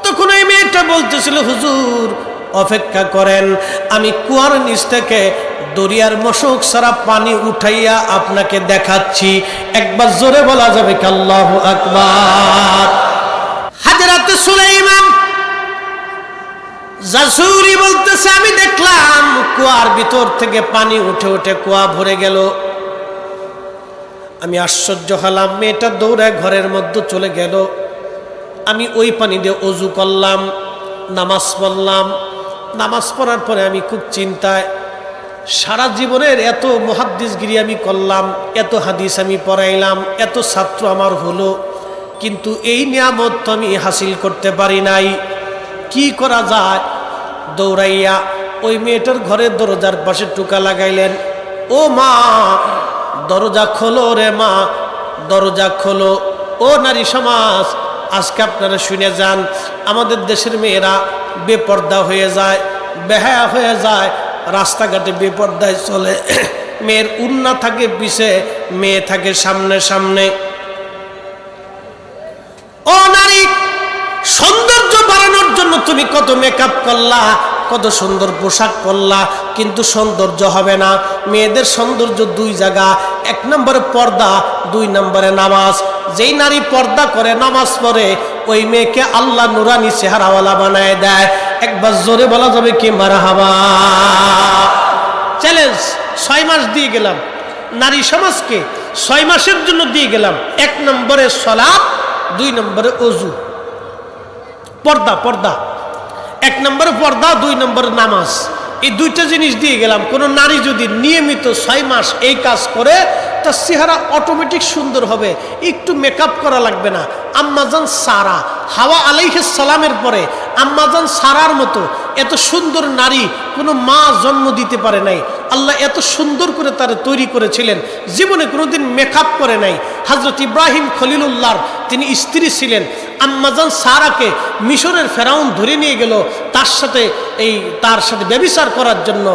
তখন এই মেয়েটা বলতেছিল, হুজুর অপেক্ষা করেন, আমি কুয়ার নিচ থেকে দরিয়ার মশক ছাড়া পানি উঠাইয়া আপনাকে দেখাচ্ছি। একবার জোরে বলা যাবে কি আল্লাহু আকবার? হযরত সুলাইমান জাসুরি বলতেছে, আমি দেখলাম কুয়ার ভিতর থেকে পানি উঠে উঠে কুয়া ভরে গেল। আমি আশ্চর্য হলাম। মেয়েটা দৌড়ায় ঘরের মধ্যে চলে গেল। আমি ওই পানি দিয়ে ওযু করলাম, নামাজ পড়লাম। নামাজ পড়ার পরে আমি খুব চিন্তায়, সারা জীবনের এত মুহাদ্দিসগিরি আমি করলাম, এত হাদিস আমি পড়াইলাম, এত ছাত্র আমার হলো, কিন্তু এই নিয়ামত তো আমি হাসিল করতে পারি নাই। কি করা যায়? দৌড়াইয়া ওই মেয়েটার ঘরের দরজার পাশে টোকা লাগাইলেন, ও মা দরজা খোলো রে মা, দরজা খোলো। ও নারী সমাজ, আজকে আপনারা শুনে যান, আমাদের দেশের মেয়েরা বেপর্দা হয়ে যায়, বেহায়া হয়ে যায়, রাস্তাঘাটে বেপর্দায় চলে। মেয়ের উন্না থাকে পিছে, মেয়ে থাকে সামনে সামনে। ও নারী, সৌন্দর্য বাড়ানোর জন্য তুমি কত মেকআপ করলা, কত সুন্দর পোশাক পরলা, কিন্তু সৌন্দর্য হবে না। মেয়েদের সৌন্দর্য দুই জায়গা, এক নম্বরে পর্দা, দুই নম্বরে নামাজ। যেই নারী পর্দা করে, নামাজ পড়ে, ওই মেয়েকে আল্লাহ নুরানি চেহারাওয়ালা বানায় দেয়। একবার জোরে বলা যাবে কি মারহাবা? চ্যালেঞ্জ 6 মাস দিয়ে গেলাম নারী সমাজকে, 6 মাসের জন্য দিয়ে গেলাম। 1 নম্বরে সালাত, 2 নম্বরে ওযু। পর্দা পর্দা 1 নম্বরে পর্দা, 2 নম্বরে নামাজ। এই দুইটা জিনিস দিয়ে গেলাম। কোনো নারী যদি নিয়মিত 6 মাস এই কাজ করে, তার চেহারা অটোমেটিক সুন্দর হবে, একটু মেকআপ করা লাগবে না। আম্মাজান সারা, হাওয়া আলাইহিস সালামের পরে আম্মাজান সারার মতো এত সুন্দর নারী কোনো মা জন্ম দিতে পারে নাই। আল্লাহ এত সুন্দর করে তারা তৈরি করেছিলেন, জীবনে কোনোদিন মেকআপ করে নাই। হযরত ইব্রাহিম খলিলুল্লাহর তিনি স্ত্রী ছিলেন। আম্মাজান সারাকে মিশরের ফেরাউন ধরে নিয়ে গেল তার সাথে ব্যভিচার করার জন্য,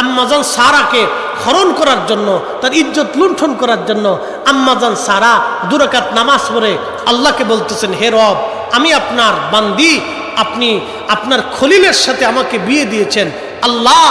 আম্মাজান সারাকে হরণ করার জন্য, তার ইজ্জত লুণ্ঠন করার জন্য। আম্মাজান সারা 2 রাকাত নামাজ পড়ে আল্লাহকে বলতেছেন, হে রব, আমি আপনার বান্দি, আপনি আপনার খলিলের সাথে আমাকে বিয়ে দিয়েছেন। আল্লাহ,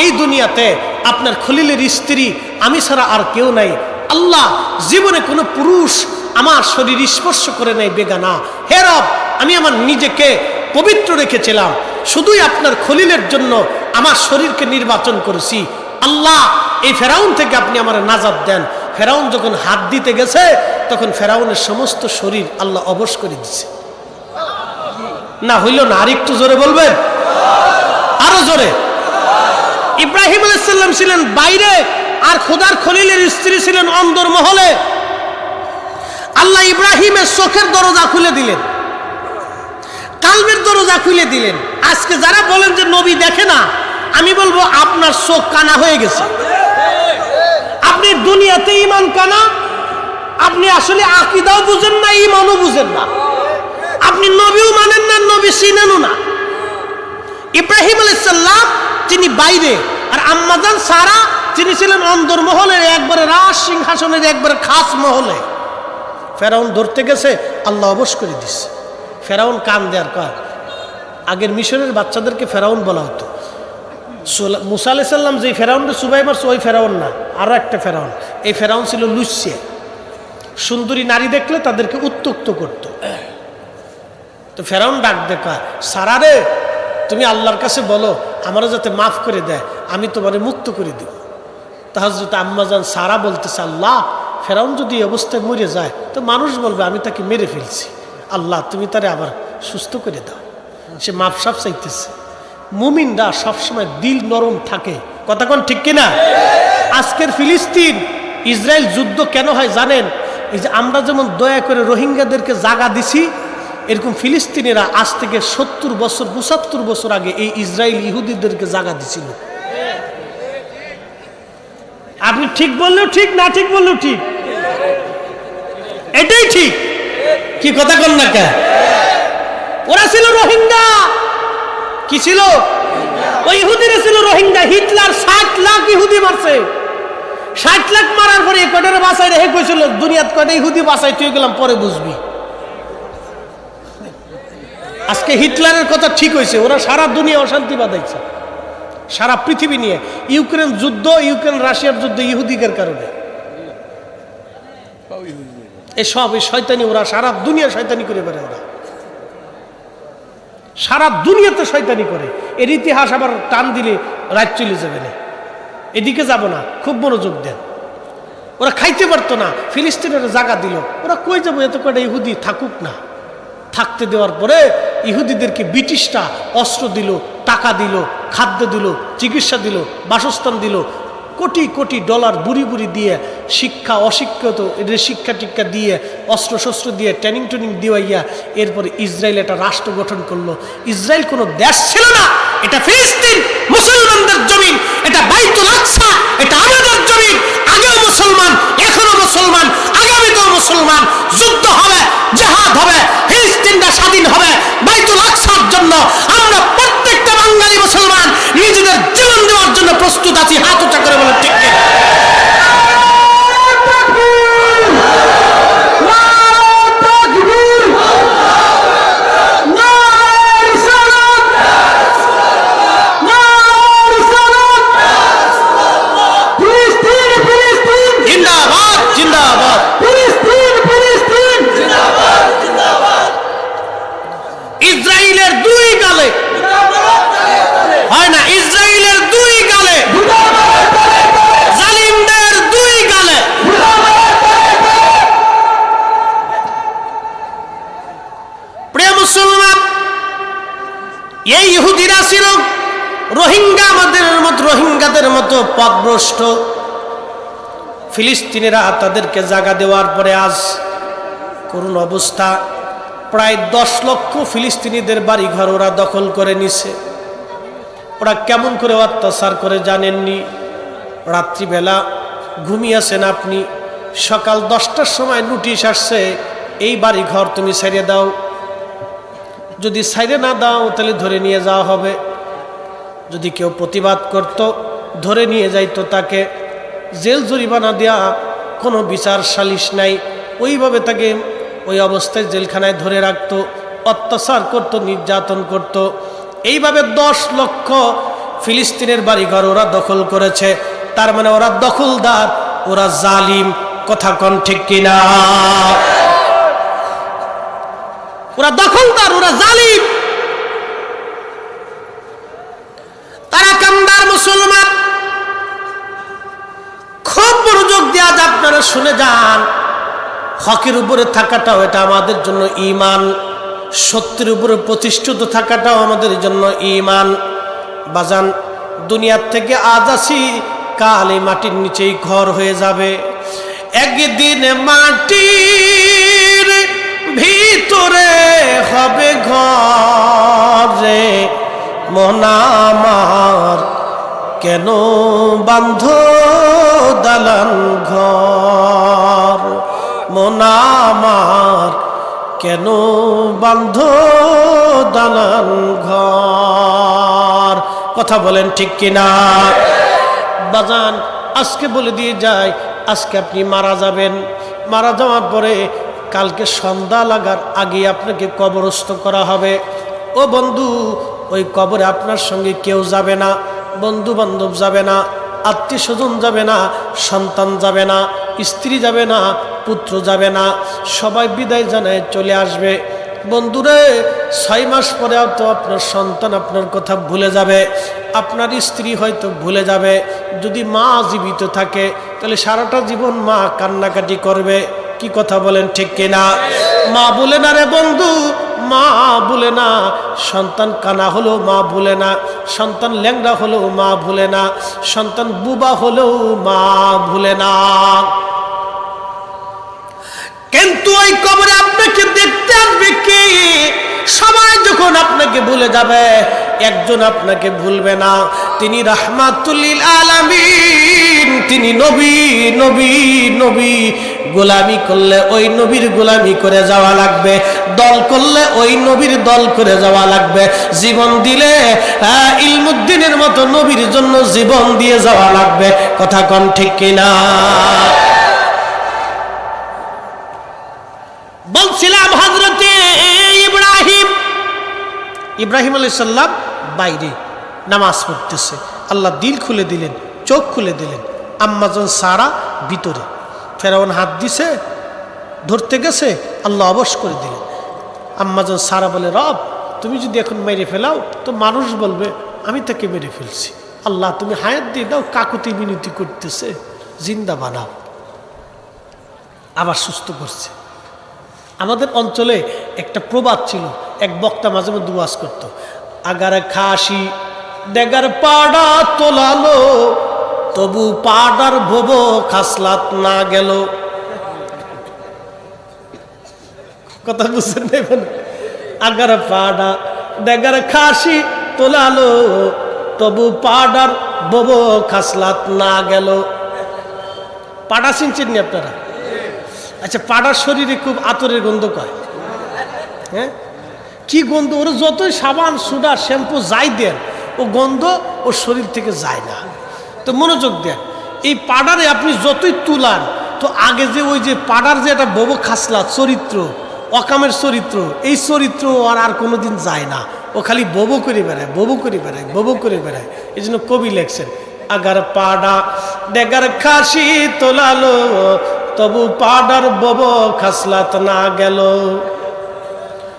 এই দুনিয়াতে আপনার খলিলের স্ত্রী আমি ছাড়া আর কেউ নাই। আল্লাহ, জীবনে কোনো পুরুষ আমার শরীর স্পর্শ করে নাই বেগানা। হে রব, আমি আমার নিজেকে পবিত্র রেখেছিলাম, শুধুই আপনার খলিলের জন্য আমার শরীরকে নির্বাচন করেছি। আল্লাহ, এই ফেরাউন থেকে আপনি আমার নাজাত দেন। ফেরাউন যখন হাত দিতে গেছে তখন ফেরাউনের সমস্ত শরীর আল্লাহ অবশ করে দিছে। না হইল না, আরেকটু জোরে বলবেন, আরো জোরে। ইব্রাহিম আলাইহিস সালাম ছিলেন বাইরে, আর খোদার খলিলের স্ত্রী ছিলেন অন্দর মহলে। আল্লাহ ইব্রাহিমের চোখের দরজা খুলে দিলেন, কালবের দরজা খুলে দিলেন। আজকে যারা বলেন যে নবী দেখে না, আমি বলবো আপনার চোখ কানা হয়ে গেছে। আপনি দুনিয়াতে ঈমান কানা, আপনি আসলে আকীদাও বুঝেন না, ঈমানও বুঝেন না, আপনি নবীও মানেন না, নবী চিনেনও না। ইব্রাহিম আলাইহিস সালাম তিনি বাইরে, আর আম্মাজান সারা তিনি ছিলেন অন্দর মহলের একবারে রাজ সিংহাসনের একবারে খাস মহলে। ফেরাউন ধরতে গেছে, আল্লাহ অবশ করে দিচ্ছে। ফেরাউন কান দেয়ার কয়, আগের মিশরের বাচ্চাদেরকে ফেরাউন বলা হতো। মুসা আলাইহিস সালাম যে ফেরাউনকে চুবাই মারছে ওই ফেরাউন না, আরো একটা ফেরাউন। এই ফেরাউন ছিল লুচ্চে, সুন্দরী নারী দেখলে তাদেরকে উত্ত্যক্ত করত। তো ফেরাউন ডাক দেখা, সারা রে, তুমি আল্লাহর কাছে বলো আমারও যাতে মাফ করে দেয়, আমি তোমারে মুক্ত করে দিব। তা হযরত আম্মাজান সারা বলতেছে, আল্লাহ, ফেরাউন যদি এই অবস্থায় মরে যায় তো মানুষ বলবে আমি তাকে মেরে ফেলছি। আল্লাহ, তুমি তারে আবার সুস্থ করে দাও। সে মাপ সাপ চাইতেছে। মুমিনরা সবসময় দিল নরম থাকে, কথা কোন ঠিক কিনা? আজকের ফিলিস্তিন ইসরায়েল যুদ্ধ কেন হয় জানেন? এই যে আমরা যেমন দয়া করে রোহিঙ্গাদেরকে জায়গা দিছি, এরকম ফিলিস্তিনিরা আজ থেকে 70 বছর 75 বছর আগে এই ইসরায়েল ইহুদিদেরকে জায়গা দিছিল। আপনি ঠিক বললেও ঠিক, না ঠিক বললেও ঠিক, এটাই ঠিক। কি কথা কন না কে? ওরা ছিল রোহিঙ্গা। কি ছিল? ওই ইহুদিরা ছিল রোহিঙ্গা। হিটলার 60 লাখ ইহুদি মারছে। 60 লাখ মারার পরে কয়টার বাসায় রেখে কইছিল, দুনিয়াত কয়টা ইহুদি বাসায় তুই গেলাম পরে বুঝবি। আজকে হিটলারের কথা ঠিক হয়েছে, ওরা সারা দুনিয়া অশান্তি বাঁধাইছে, সারা পৃথিবী নিয়ে। ইউক্রেন যুদ্ধ, ইউক্রেন রাশিয়ার যুদ্ধ ইহুদিদের কারণে। এসব এই শয়তানি, ওরা সারা দুনিয়া শয়তানি করে বেড়ে, ওরা সারা দুনিয়াতে শয়তানি করে। এর ইতিহাস আবার টান দিলে রাত চলে যাবে না, এদিকে যাব না, খুব মনোযোগ দেন। ওরা খাইতে পারতো না, ফিলিস্তিনের জায়গা দিল, ওরা কই যাবো, এত কটা ইহুদি থাকুক না। থাকতে দেওয়ার পরে ইহুদিদেরকে ব্রিটিশরা অস্ত্র দিল, টাকা দিল, খাদ্য দিল, চিকিৎসা দিল, বাসস্থান দিল, কোটি কোটি ডলার বুড়ি বুড়ি দিয়ে, শিক্ষা অশিক্ষিত এদের শিক্ষা টিক্ষা দিয়ে, অস্ত্র শস্ত্র দিয়ে, ট্রেনিং দিওয়াইয়া এরপরে ইসরায়েল একটা রাষ্ট্র গঠন করলো। ইসরায়েল কোনো দেশ ছিল না, এটা ফিলিস্তিন মুসলমানদের জমিন, এটা বাইতুল আকসা, এটা আমাদের জমিন। আগেও মুসলমান, এখনো মুসলমান, আগামীতেও মুসলমান। যুদ্ধ হবে, জিহাদ হবে, ফিলিস্তিনটা স্বাধীন হবে বাইতুল আকসার জন্য। আমরা প্রত্যেকটা বাঙালি মুসলমান নিজেদের জীবন দেওয়ার জন্য প্রস্তুত আছি। হাত উঁচা করে বলে ঠিক না? ইসরায়েলের দুই গালে হয় না, ইসরায়েলের দুই গালে, জালিমদের দুই গালে। প্রিয় মুসলমান, এই ইহুদিরা ছিল রোহিঙ্গাদের মতো পথভ্রষ্ট। ফিলিস্তিনিরা তাদেরকে জায়গা দেওয়ার পরে আজ করুণ অবস্থা, প্রায় 10 লক্ষ ফিলিস্তিনিদের বাড়িঘর ওরা দখল করে নিছে। ওরা কেমন করে অত্যাচার করে জানেননি? রাত্রিবেলা ঘুমিয়েছেন আপনি, সকাল 10টার সময় নোটিশ আসছে এই বাড়ি ঘর তুমি ছেড়ে দাও। যদি ছেড়ে না দাও তাহলে ধরে নিয়ে যাওয়া হবে। যদি কেউ প্রতিবাদ করত ধরে নিয়ে যাইতো, তাকে জেল জরিমানা দেওয়া, কোনো বিচার সালিশ নাই, ওইভাবে তাকে ওই অবস্থায় জেলখানায় ধরে রাখতো, অত্যাচার করত, নির্যাতন করত। এইভাবে 10 লক্ষ ফিলিস্তিনের বাড়িঘর ওরা দখল করেছে। তার মানে ওরা দখলদার, ওরা জালিম। কথা কোন ঠিক কিনা? ওরা দখলদার, ওরা জালিম, তারা কামদার মুসলমান। খুব মনোযোগ দেওয়া যায়, আপনারা শুনে যান। হকের উপরে থাকাটাও এটা আমাদের জন্য ঈমান, সত্যের উপরে প্রতিষ্ঠিত থাকাটাও আমাদের জন্য ঈমান। বাজান, দুনিয়ার থেকে আজ আসি, কাল এই মাটির নিচেই ঘর হয়ে যাবে। একদিন মাটির ভিতরে হবে ঘরে, মন আমার কেন বান্ধ দালান ঘর, মন আমার কেন বান্ধ দালান ঘর। কথা বলেন ঠিক কিনা? বাজান, আজকে বলে দিয়ে যায়, আজকে আপনি মারা যাবেন। মারা যাওয়ার পরে কালকে সন্ধ্যা লাগার আগে আপনাকে কবরস্থ করা হবে। ও বন্ধু, ওই কবরে আপনার সঙ্গে কেউ যাবে না, বন্ধু বান্ধব যাবে না, আত্মীয় স্বজন যাবে না, সন্তান যাবে না, স্ত্রী যাবে না, পুত্র যাবে না, সবাই বিদায় জানায় চলে আসবে। বন্ধুরে, 6 মাস পরে তো আপনার সন্তান আপনার কথা ভুলে যাবে, আপনার স্ত্রী হয়তো ভুলে যাবে। যদি মা জীবিত থাকে তাহলে সারাটা জীবন মা কান্নাকাটি করবে। কি কথা বলেন ঠিক কিনা? মা বলে না রে বন্ধু, মা ভুলে না। সন্তান কানা হলেও মা ভুলে না, সন্তান ল্যাংড়া হলেও মা ভুলে না, সন্তান বুবা হলেও মা ভুলে না। কিন্তু ওই কবরে আপনাকে দেখতে আসবে কে? সবাই যখন আপনাকে ভুলে যাবে, একজন আপনাকে ভুলবে না, তিনি রাহমাতুল লিল আলামিন, তিনি নবী। নবী নবী গোলামি করলে ওই নবীর গোলামি করে যাওয়া লাগবে, দল করলে ওই নবীর দল করে যাওয়া লাগবে, জীবন দিলে ইলমুদ্দিনের মতো নবীর জন্য জীবন দিয়ে যাওয়া লাগবে। কথা কোন ঠিক কিনা? বলছিলাম হযরতে ইব্রাহিম আলাইহিস সালাম বাইরে নামাজ পড়তেছে, আল্লাহ দিল খুলে দিলেন, চোখ খুলে দিলেন। আম্মাজান সারা ভিতরে, ফেরাউন হাত দিছে, ধরতে গেছে, আল্লাহ অবশ করে দিলেন। আম্মাজান সারা বলে, রব তুমি যদি এখন মেরে ফেলাও তো মানুষ বলবে আমি তাকে মেরে ফেলছি, আল্লাহ তুমি হায়াত দিয়ে দাও, কাকুতি মিনতি করতেছে, জিন্দা বানাও। আবার সুস্থ করছে। আমাদের অঞ্চলে একটা প্রবাদ ছিল, এক বক্তা মাঝে মধ্যে ওয়াজ করতো, আগার খাসি দেগার পাড়া তোলালো, তবু পাড়ার ভব খাসলাত না গেল। কথা বুঝছেন না? আগার পাড়া দেগার খাসি তোলালো, তবু পাড়ার ভব খাসলাত না গেল। পাড়া চিনছেন নি আপনারা? আচ্ছা, পাড়ার শরীরে খুব আতরের গন্ধ কয়। হ্যাঁ, কি গন্ধ! ওরা যতই সাবান সুডা শ্যাম্পু যাই দেন, ও গন্ধ ওর শরীর থেকে যায় না। তো মনোযোগ দেন, এই পাড়ারে আপনি যতই তুলান, তো আগে যে ওই যে পাড়ার যে একটা বব খাসলা চরিত্র, অকামের চরিত্র, এই চরিত্র আর কোনোদিন যায় না। ও খালি ববো করে বেড়ায়, ববো করে বেড়ায়, ববো করে বেড়ায়। এই জন্য কবি লেখছেন, আগার পাড়া ডেগার খাসি তোলালো, তবু পাড়ার বব খাসলাত না গেল।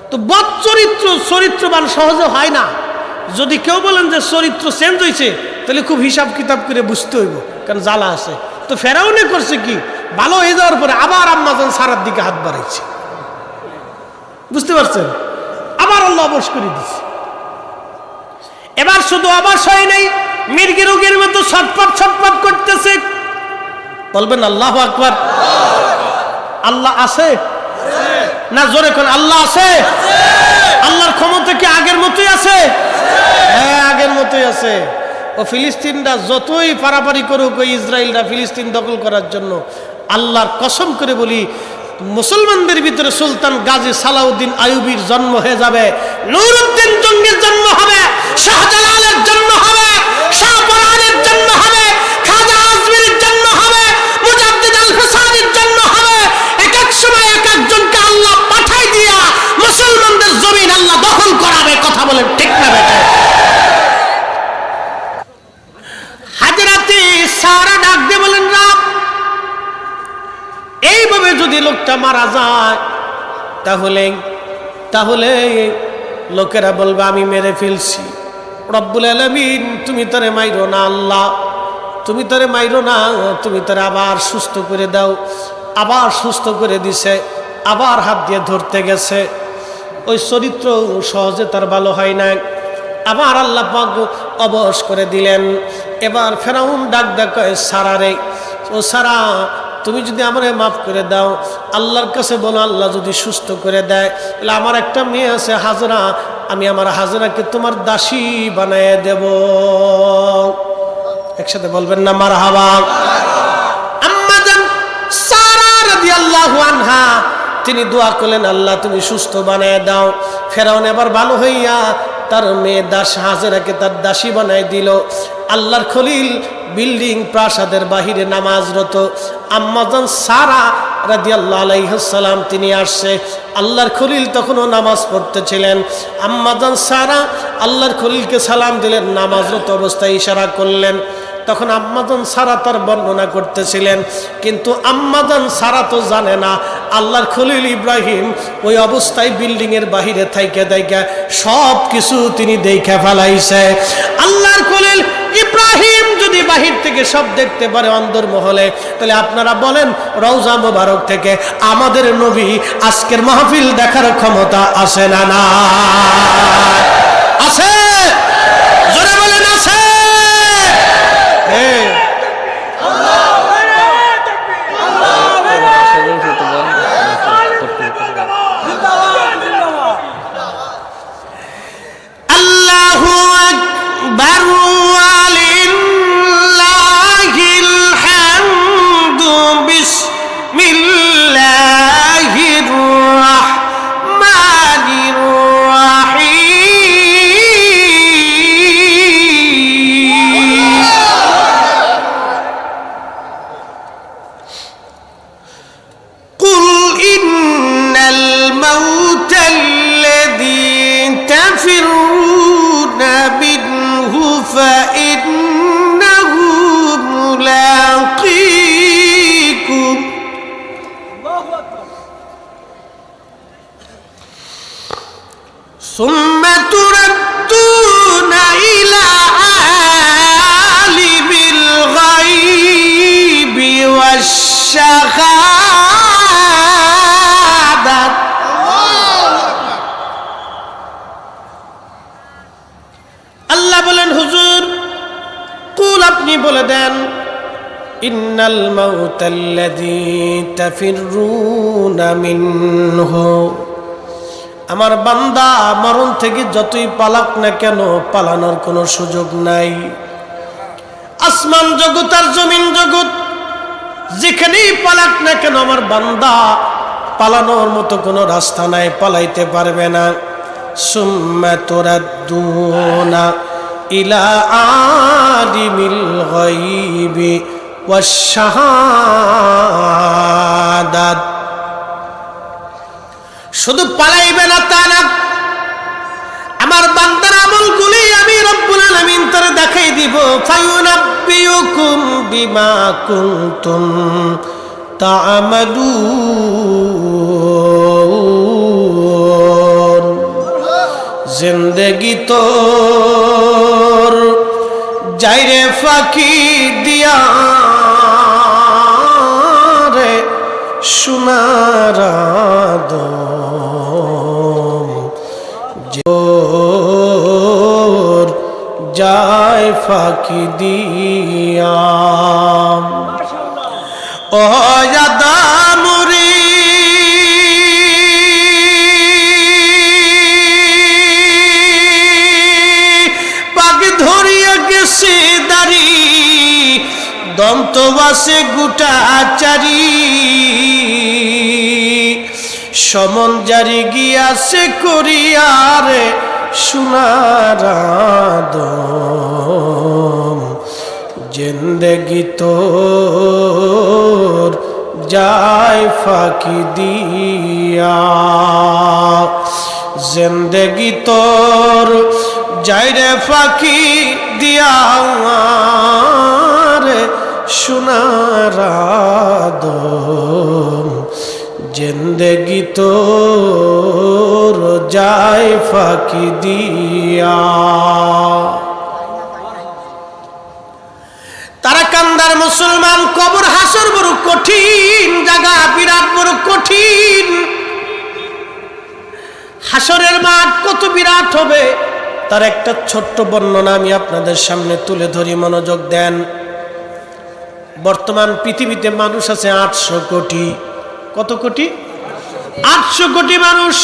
তো বদ চরিত্র চরিত্রবান সহজে হয় না। যদি কেউ বলেন যে চরিত্র চেঞ্জ হয়েছে, তাহলে খুব হিসাব কিতাব করে বুঝতে হইব, কারণ জ্বালা আছে। তো ফেরাউনে করছে কি, ভালো হয়ে যাওয়ার পরে আবার আম্মাজান সারার দিকে হাত বাড়াইছে। বুঝতে পারছেন? আবার আল্লাহ অবশ করে দিচ্ছে। এবার শুধু অবশ হয় নাই, মির্গি রোগের মতো ছটফট ছটফট করতেছে। বলবেন আল্লাহু আকবার। আল্লাহ আছে না? জোরে কোন আল্লাহ আছে? আল্লাহর ক্ষমতা কি আগের মতোই আছে? হ্যাঁ, আগের মতোই আছে। ও ফিলিস্তিনরা যতই পারাপারি করুক ওই ইসরায়েলরা ফিলিস্তিন দখল করার জন্য, আল্লাহর কসম করে বলি মুসলমানদের ভিতরে সুলতান গাজী সালাউদ্দিন আইয়ুবীর জন্ম হয়ে যাবে, নুরউদ্দিন জঙ্গির জন্ম হবে, শাহজালালের জন্ম হবে, শাহপরানের জন্ম হবে, খাজা আজমিরের জন্ম হবে, মুজাদ্দিদ আল ফিসানির জন্ম হবে। এক এক সময় এক একজনকে আল্লাহ পাঠাই দিয়া মুসলমানদের জমিন আল্লাহ দখল করাবে। কথা বলেন ঠিক না বেটা? হাজরাতে সারা ডাক দিয়ে বলেন, রাব এইভাবে যদি লোকটা মারা যায় তাহলে লোকেরা বলবে আমি মেরে ফেলছি। রব্বুল আলামিন তুমি তারে মাইরো না, আল্লাহ তুমি তারে মাইরো না, তুমি তারে আবার সুস্থ করে দাও। আবার সুস্থ করে দিছে, আবার হাত দিয়ে ধরতে গেছে, ওই চরিত্র সহজে তার ভালো হয় না। আবার আল্লাহ পাক অবশ করে দিলেন। এবার ফেরাউন ডাক কয়, সারা রে, ও সারা তুমি যদি আমারে মাফ করে দাও, আল্লাহর কাছে বলো আল্লাহ যদি সুস্থ করে দেয়, তাহলে আমার একটা মেয়ে আছে হাজরা, আমি আমার হাজরাকে তোমার দাসী বানায় দেব। একসাথে বলবেন না মারহাবা? আম্মা জান সারা রাদিয়াল্লাহু আনহা তিনি দোয়া করলেন, আল্লাহ তুমি সুস্থ বানায় দাও। ফেরাউন এবার ভালো হইয়া তার মেয়ে দাস হাজরাকে তার দাসী বানায় দিল। আল্লাহর খলিল বিল্ডিং প্রাসাদের বাহিরে নামাজরত আম্মাজান সারা রাদিয়াল্লাহু আলাইহিস সালাম তিনি আসছে। আল্লাহর খলিল তখনও নামাজ পড়তেছিলেন। আম্মাজান সারা আল্লাহর খলিলকে সালাম দিলেন, নামাজরত অবস্থায় ইশারা করলেন। তখন আম্মাজান সারা তার বর্ণনা করতেছিলেন, কিন্তু আম্মাজান সারা তো জানে না আল্লাহর খলিল ইব্রাহিম ওই অবস্থায় বিল্ডিংয়ের বাহিরে থাইকা সব কিছু তিনি দেখে ফেলাইছে। আল্লাহর খলিল ইব্রাহিম যদি বাহির থেকে সব দেখতে পারে অন্দরমহলে, তাহলে আপনারা বলেন রওজা মোবারক থেকে আমাদের নবী আজকের মাহফিল দেখার ক্ষমতা আছে না? না আছে? জোরে বলেন আছে? আল্লাহু আকবার ওয়ালিল্লাহিল হামদু বিসমিল্লাহির রাহমানির রাহিম। কুল ইন্নাল মাউতাল্লাযী তাফিরুনা মিনহু ফাইন্নাহু মুলাকীকুম সুম্মা তুরাদ্দুনা ইলা আলিমিল গায়বি ওয়াশ-শাহাদাত। আল্লাহ বলেন, হুজুর কুল আপনি বলে দেন, ইন্নাল মাউতাল্লাযী তাফিরুনা মিনহু, আমার বান্দা মরণ থেকে যতই পালাক না কেন পালানোর কোনো সুযোগ নাই। আসমান জগৎ আর জমিন জগৎ যেখানেই পালাক না কেন আমার বান্দা পালানোর মতো কোনো রাস্তা নাই, পালাইতে পারবে না। সুম্মা তুরাদ্দুনা ইলা আলিমিল গায়বি ওয়াশ-শাহাদাত। শুধু পালাইবে না তা না, আমার বান্দার আমলগুলি আমি রব্বুল আলামিন তারে দেখাই দিব। ফায়ুনাব্বিউকুম বিমা কুনতুম তা'মালুন। জিন্দেগি তোর যাইরে ফাঁকি দিয়া রে সোনার আদম, জোর যায় ফাঁকি দিয়া। ও আদমরি পাক ধরিয়া গেছে সন্ত আছে গোটা চারি সমন জারি গিয়াছে করিয়ারে সোনার আদম জিন্দেগি তোর যায় ফাঁকি দিয়া জিন্দেগি তোর যায় রে ফাঁকি দিয়া রে সোনার আদম জিন্দেগি তোর যায় ফাঁকি দিয়া। তারা কান্দার মুসলমান, কবর হাসর বড় কঠিন জায়গা, বিরাট বড় কঠিন। হাসরের মাঠ কত বিরাট হবে তার একটা ছোট্ট বর্ণনা আমি আপনাদের সামনে তুলে ধরি, মনোযোগ দেন। বর্তমান পৃথিবীতে মানুষ আছে 800 কোটি। কত কোটি? 800 কোটি মানুষ।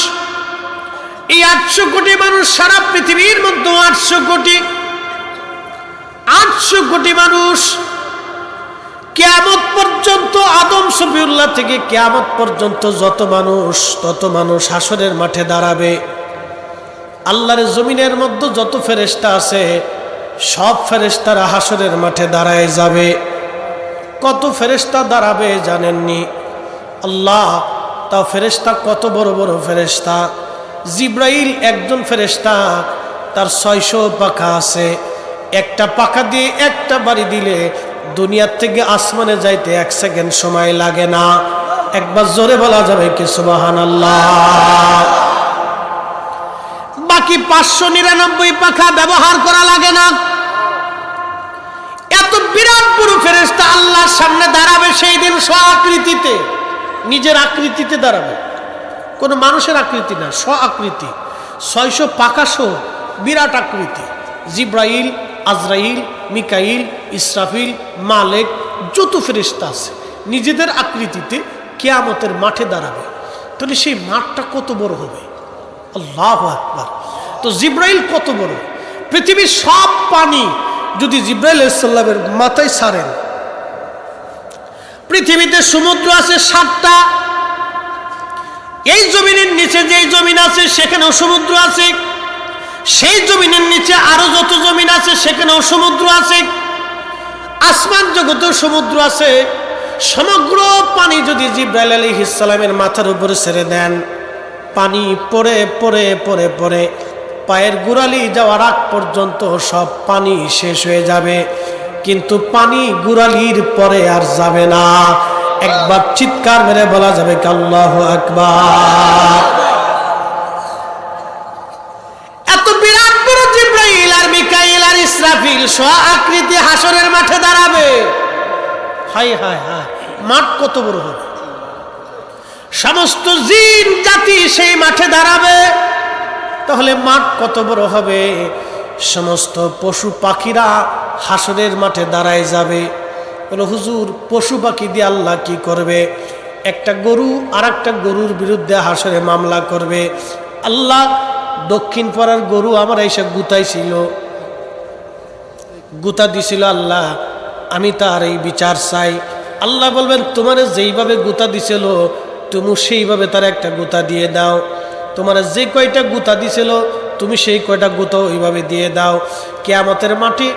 এই 800 কোটি মানুষ সারা পৃথিবীর মধ্যে 800 কোটি মানুষ কিয়ামত পর্যন্ত, আদম শফিউল্লাহ থেকে কিয়ামত পর্যন্ত তত মানুষ হাসরের মাঠে দাঁড়াবে। আল্লাহর জমিনের মধ্যে যত ফেরেশতা আছে সব ফেরেশতারা হাসরের মাঠে দাঁড়ায় যাবে। কত ফেরেশতা দাঁড়াবে জানেননি? আল্লাহ, তা ফেরেশতা কত বড় বড় ফেরেশতা। জিব্রাইল একজন ফেরেশতা, তার 600 পাখা আছে। একটা পাখা দিয়ে একটা বাড়ি দিলে দুনিয়ার থেকে আসমানে যাইতে 1 সেকেন্ড সময় লাগে না। একবার জোরে বলা যাবে কি সুবহানাল্লাহ? বাকি 599 পাখা ব্যবহার করা লাগে না। এত বিরাট বড় ফেরেশতা আল্লাহর সামনে দাঁড়াবে সেই দিন স্ব-আকৃতিতে, নিজের আকৃতিতে দাঁড়াবে, কোনো মানুষের আকৃতি না, স্ব-আকৃতি। 600 পাখা সহ বিরাট আকৃতি। জিব্রাইল, আজরাইল, মিকাইল, ইসরাফিল, মালেক, যত ফেরেশতা আছে নিজেদের আকৃতিতে কিয়ামতের মাঠে দাঁড়াবে। তাহলে সেই মাঠটা কত বড় হবে? আল্লাহু আকবার। তো জিব্রাইল কত বড়? পৃথিবীর সব পানি যদি জিব্রাইল আলাইহিস সালামের মাথায় ছাড়েন, পৃথিবীতে সমুদ্র আছে 7টা। এই জমিনের নিচে যেই জমিন আছে সেখানেও সমুদ্র আছে, সেই জমিনের নিচে আরো যত জমিন আছে সেখানেও সমুদ্র আছে, আসমান জগতেও সমুদ্র আছে। সমগ্র পানি যদি জিব্রাইল আলাইহিস সালামের মাথার উপরে ছেড়ে দেন, পানি পড়ে পড়ে পড়ে পড়ে পায়ের গোড়ালি যাওয়ার আগ পর্যন্ত সব পানি শেষ হয়ে যাবে, কিন্তু পানি গোড়ালির পরে আর যাবে না। একবার চিৎকার মেরে বলা যাবে কি আল্লাহু আকবার? এত বিরাট বড় জিব্রাইল আর মিকাইল আর ইসরাফিল স্ব-আকৃতি হাসরের মাঠে দাঁড়াবে। হায় হায় হায়, মাঠ কত বড় হবে! সমস্ত জিন জাতি সেই মাঠে দাঁড়াবে। তাহলে মাঠ কত বড় হবে! সমস্ত পশু পাখিরা হাসরের মাঠে দাঁড়ায় যাবে। বলো হুজুর, পশু পাখি দিয়ে আল্লাহ কি করবে? একটা গরু আর একটা গরুর বিরুদ্ধে হাসরে মামলা করবে। আল্লাহ, দক্ষিণ পাড়ার গরু আমার এসে গুতা দিছিল, আল্লাহ আমি তার এই বিচার চাই। আল্লাহ বলবেন, তোমার যেইভাবে গুতা দিছিল তুমি সেইভাবে তার একটা গুতা দিয়ে দাও। তোমার যে কয়টা গুতা দিছিল তুমি সেই কয়টা গুতা ওইভাবে দিয়ে দাও। কিয়ামতের মাঠে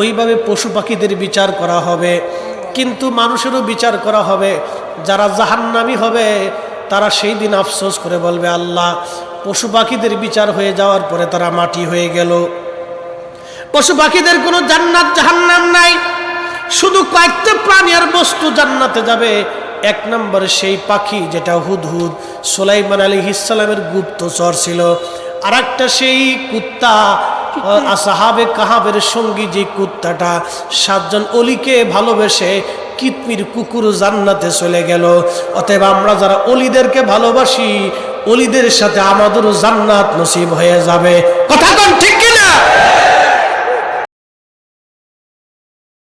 ওইভাবে পশু পাখিদের বিচার করা হবে, কিন্তু মানুষেরও বিচার করা হবে। যারা জাহান্নামী হবে তারা সেই দিন আফসোস করে বলবে, আল্লাহ, পশু পাখিদের বিচার হয়ে যাওয়ার পরে তারা মাটি হয়ে গেল। পশু পাখিদের কোনো জান্নাত জাহান্নাম নাই, শুধু কয়েকটা প্রাণী আর বস্তু জান্নাতে যাবে। 1 নম্বরে সেই পাখি যেটা হুদহুদ, সুলাইমান আলাইহিস সালামের গুপ্তচর ছিল। আর একটা সেই কুত্তা, আসহাবে কাহাবের সঙ্গী যে কুত্তাটা 7 জন অলিকে ভালোবেসে কিতমির কুকুর জান্নাতে চলে গেল। অতএব আমরা যারা অলিদেরকে ভালোবাসি, অলিদের সাথে আমাদেরও জান্নাত নসিব হয়ে যাবে। কথা কোন ঠিক কিনা?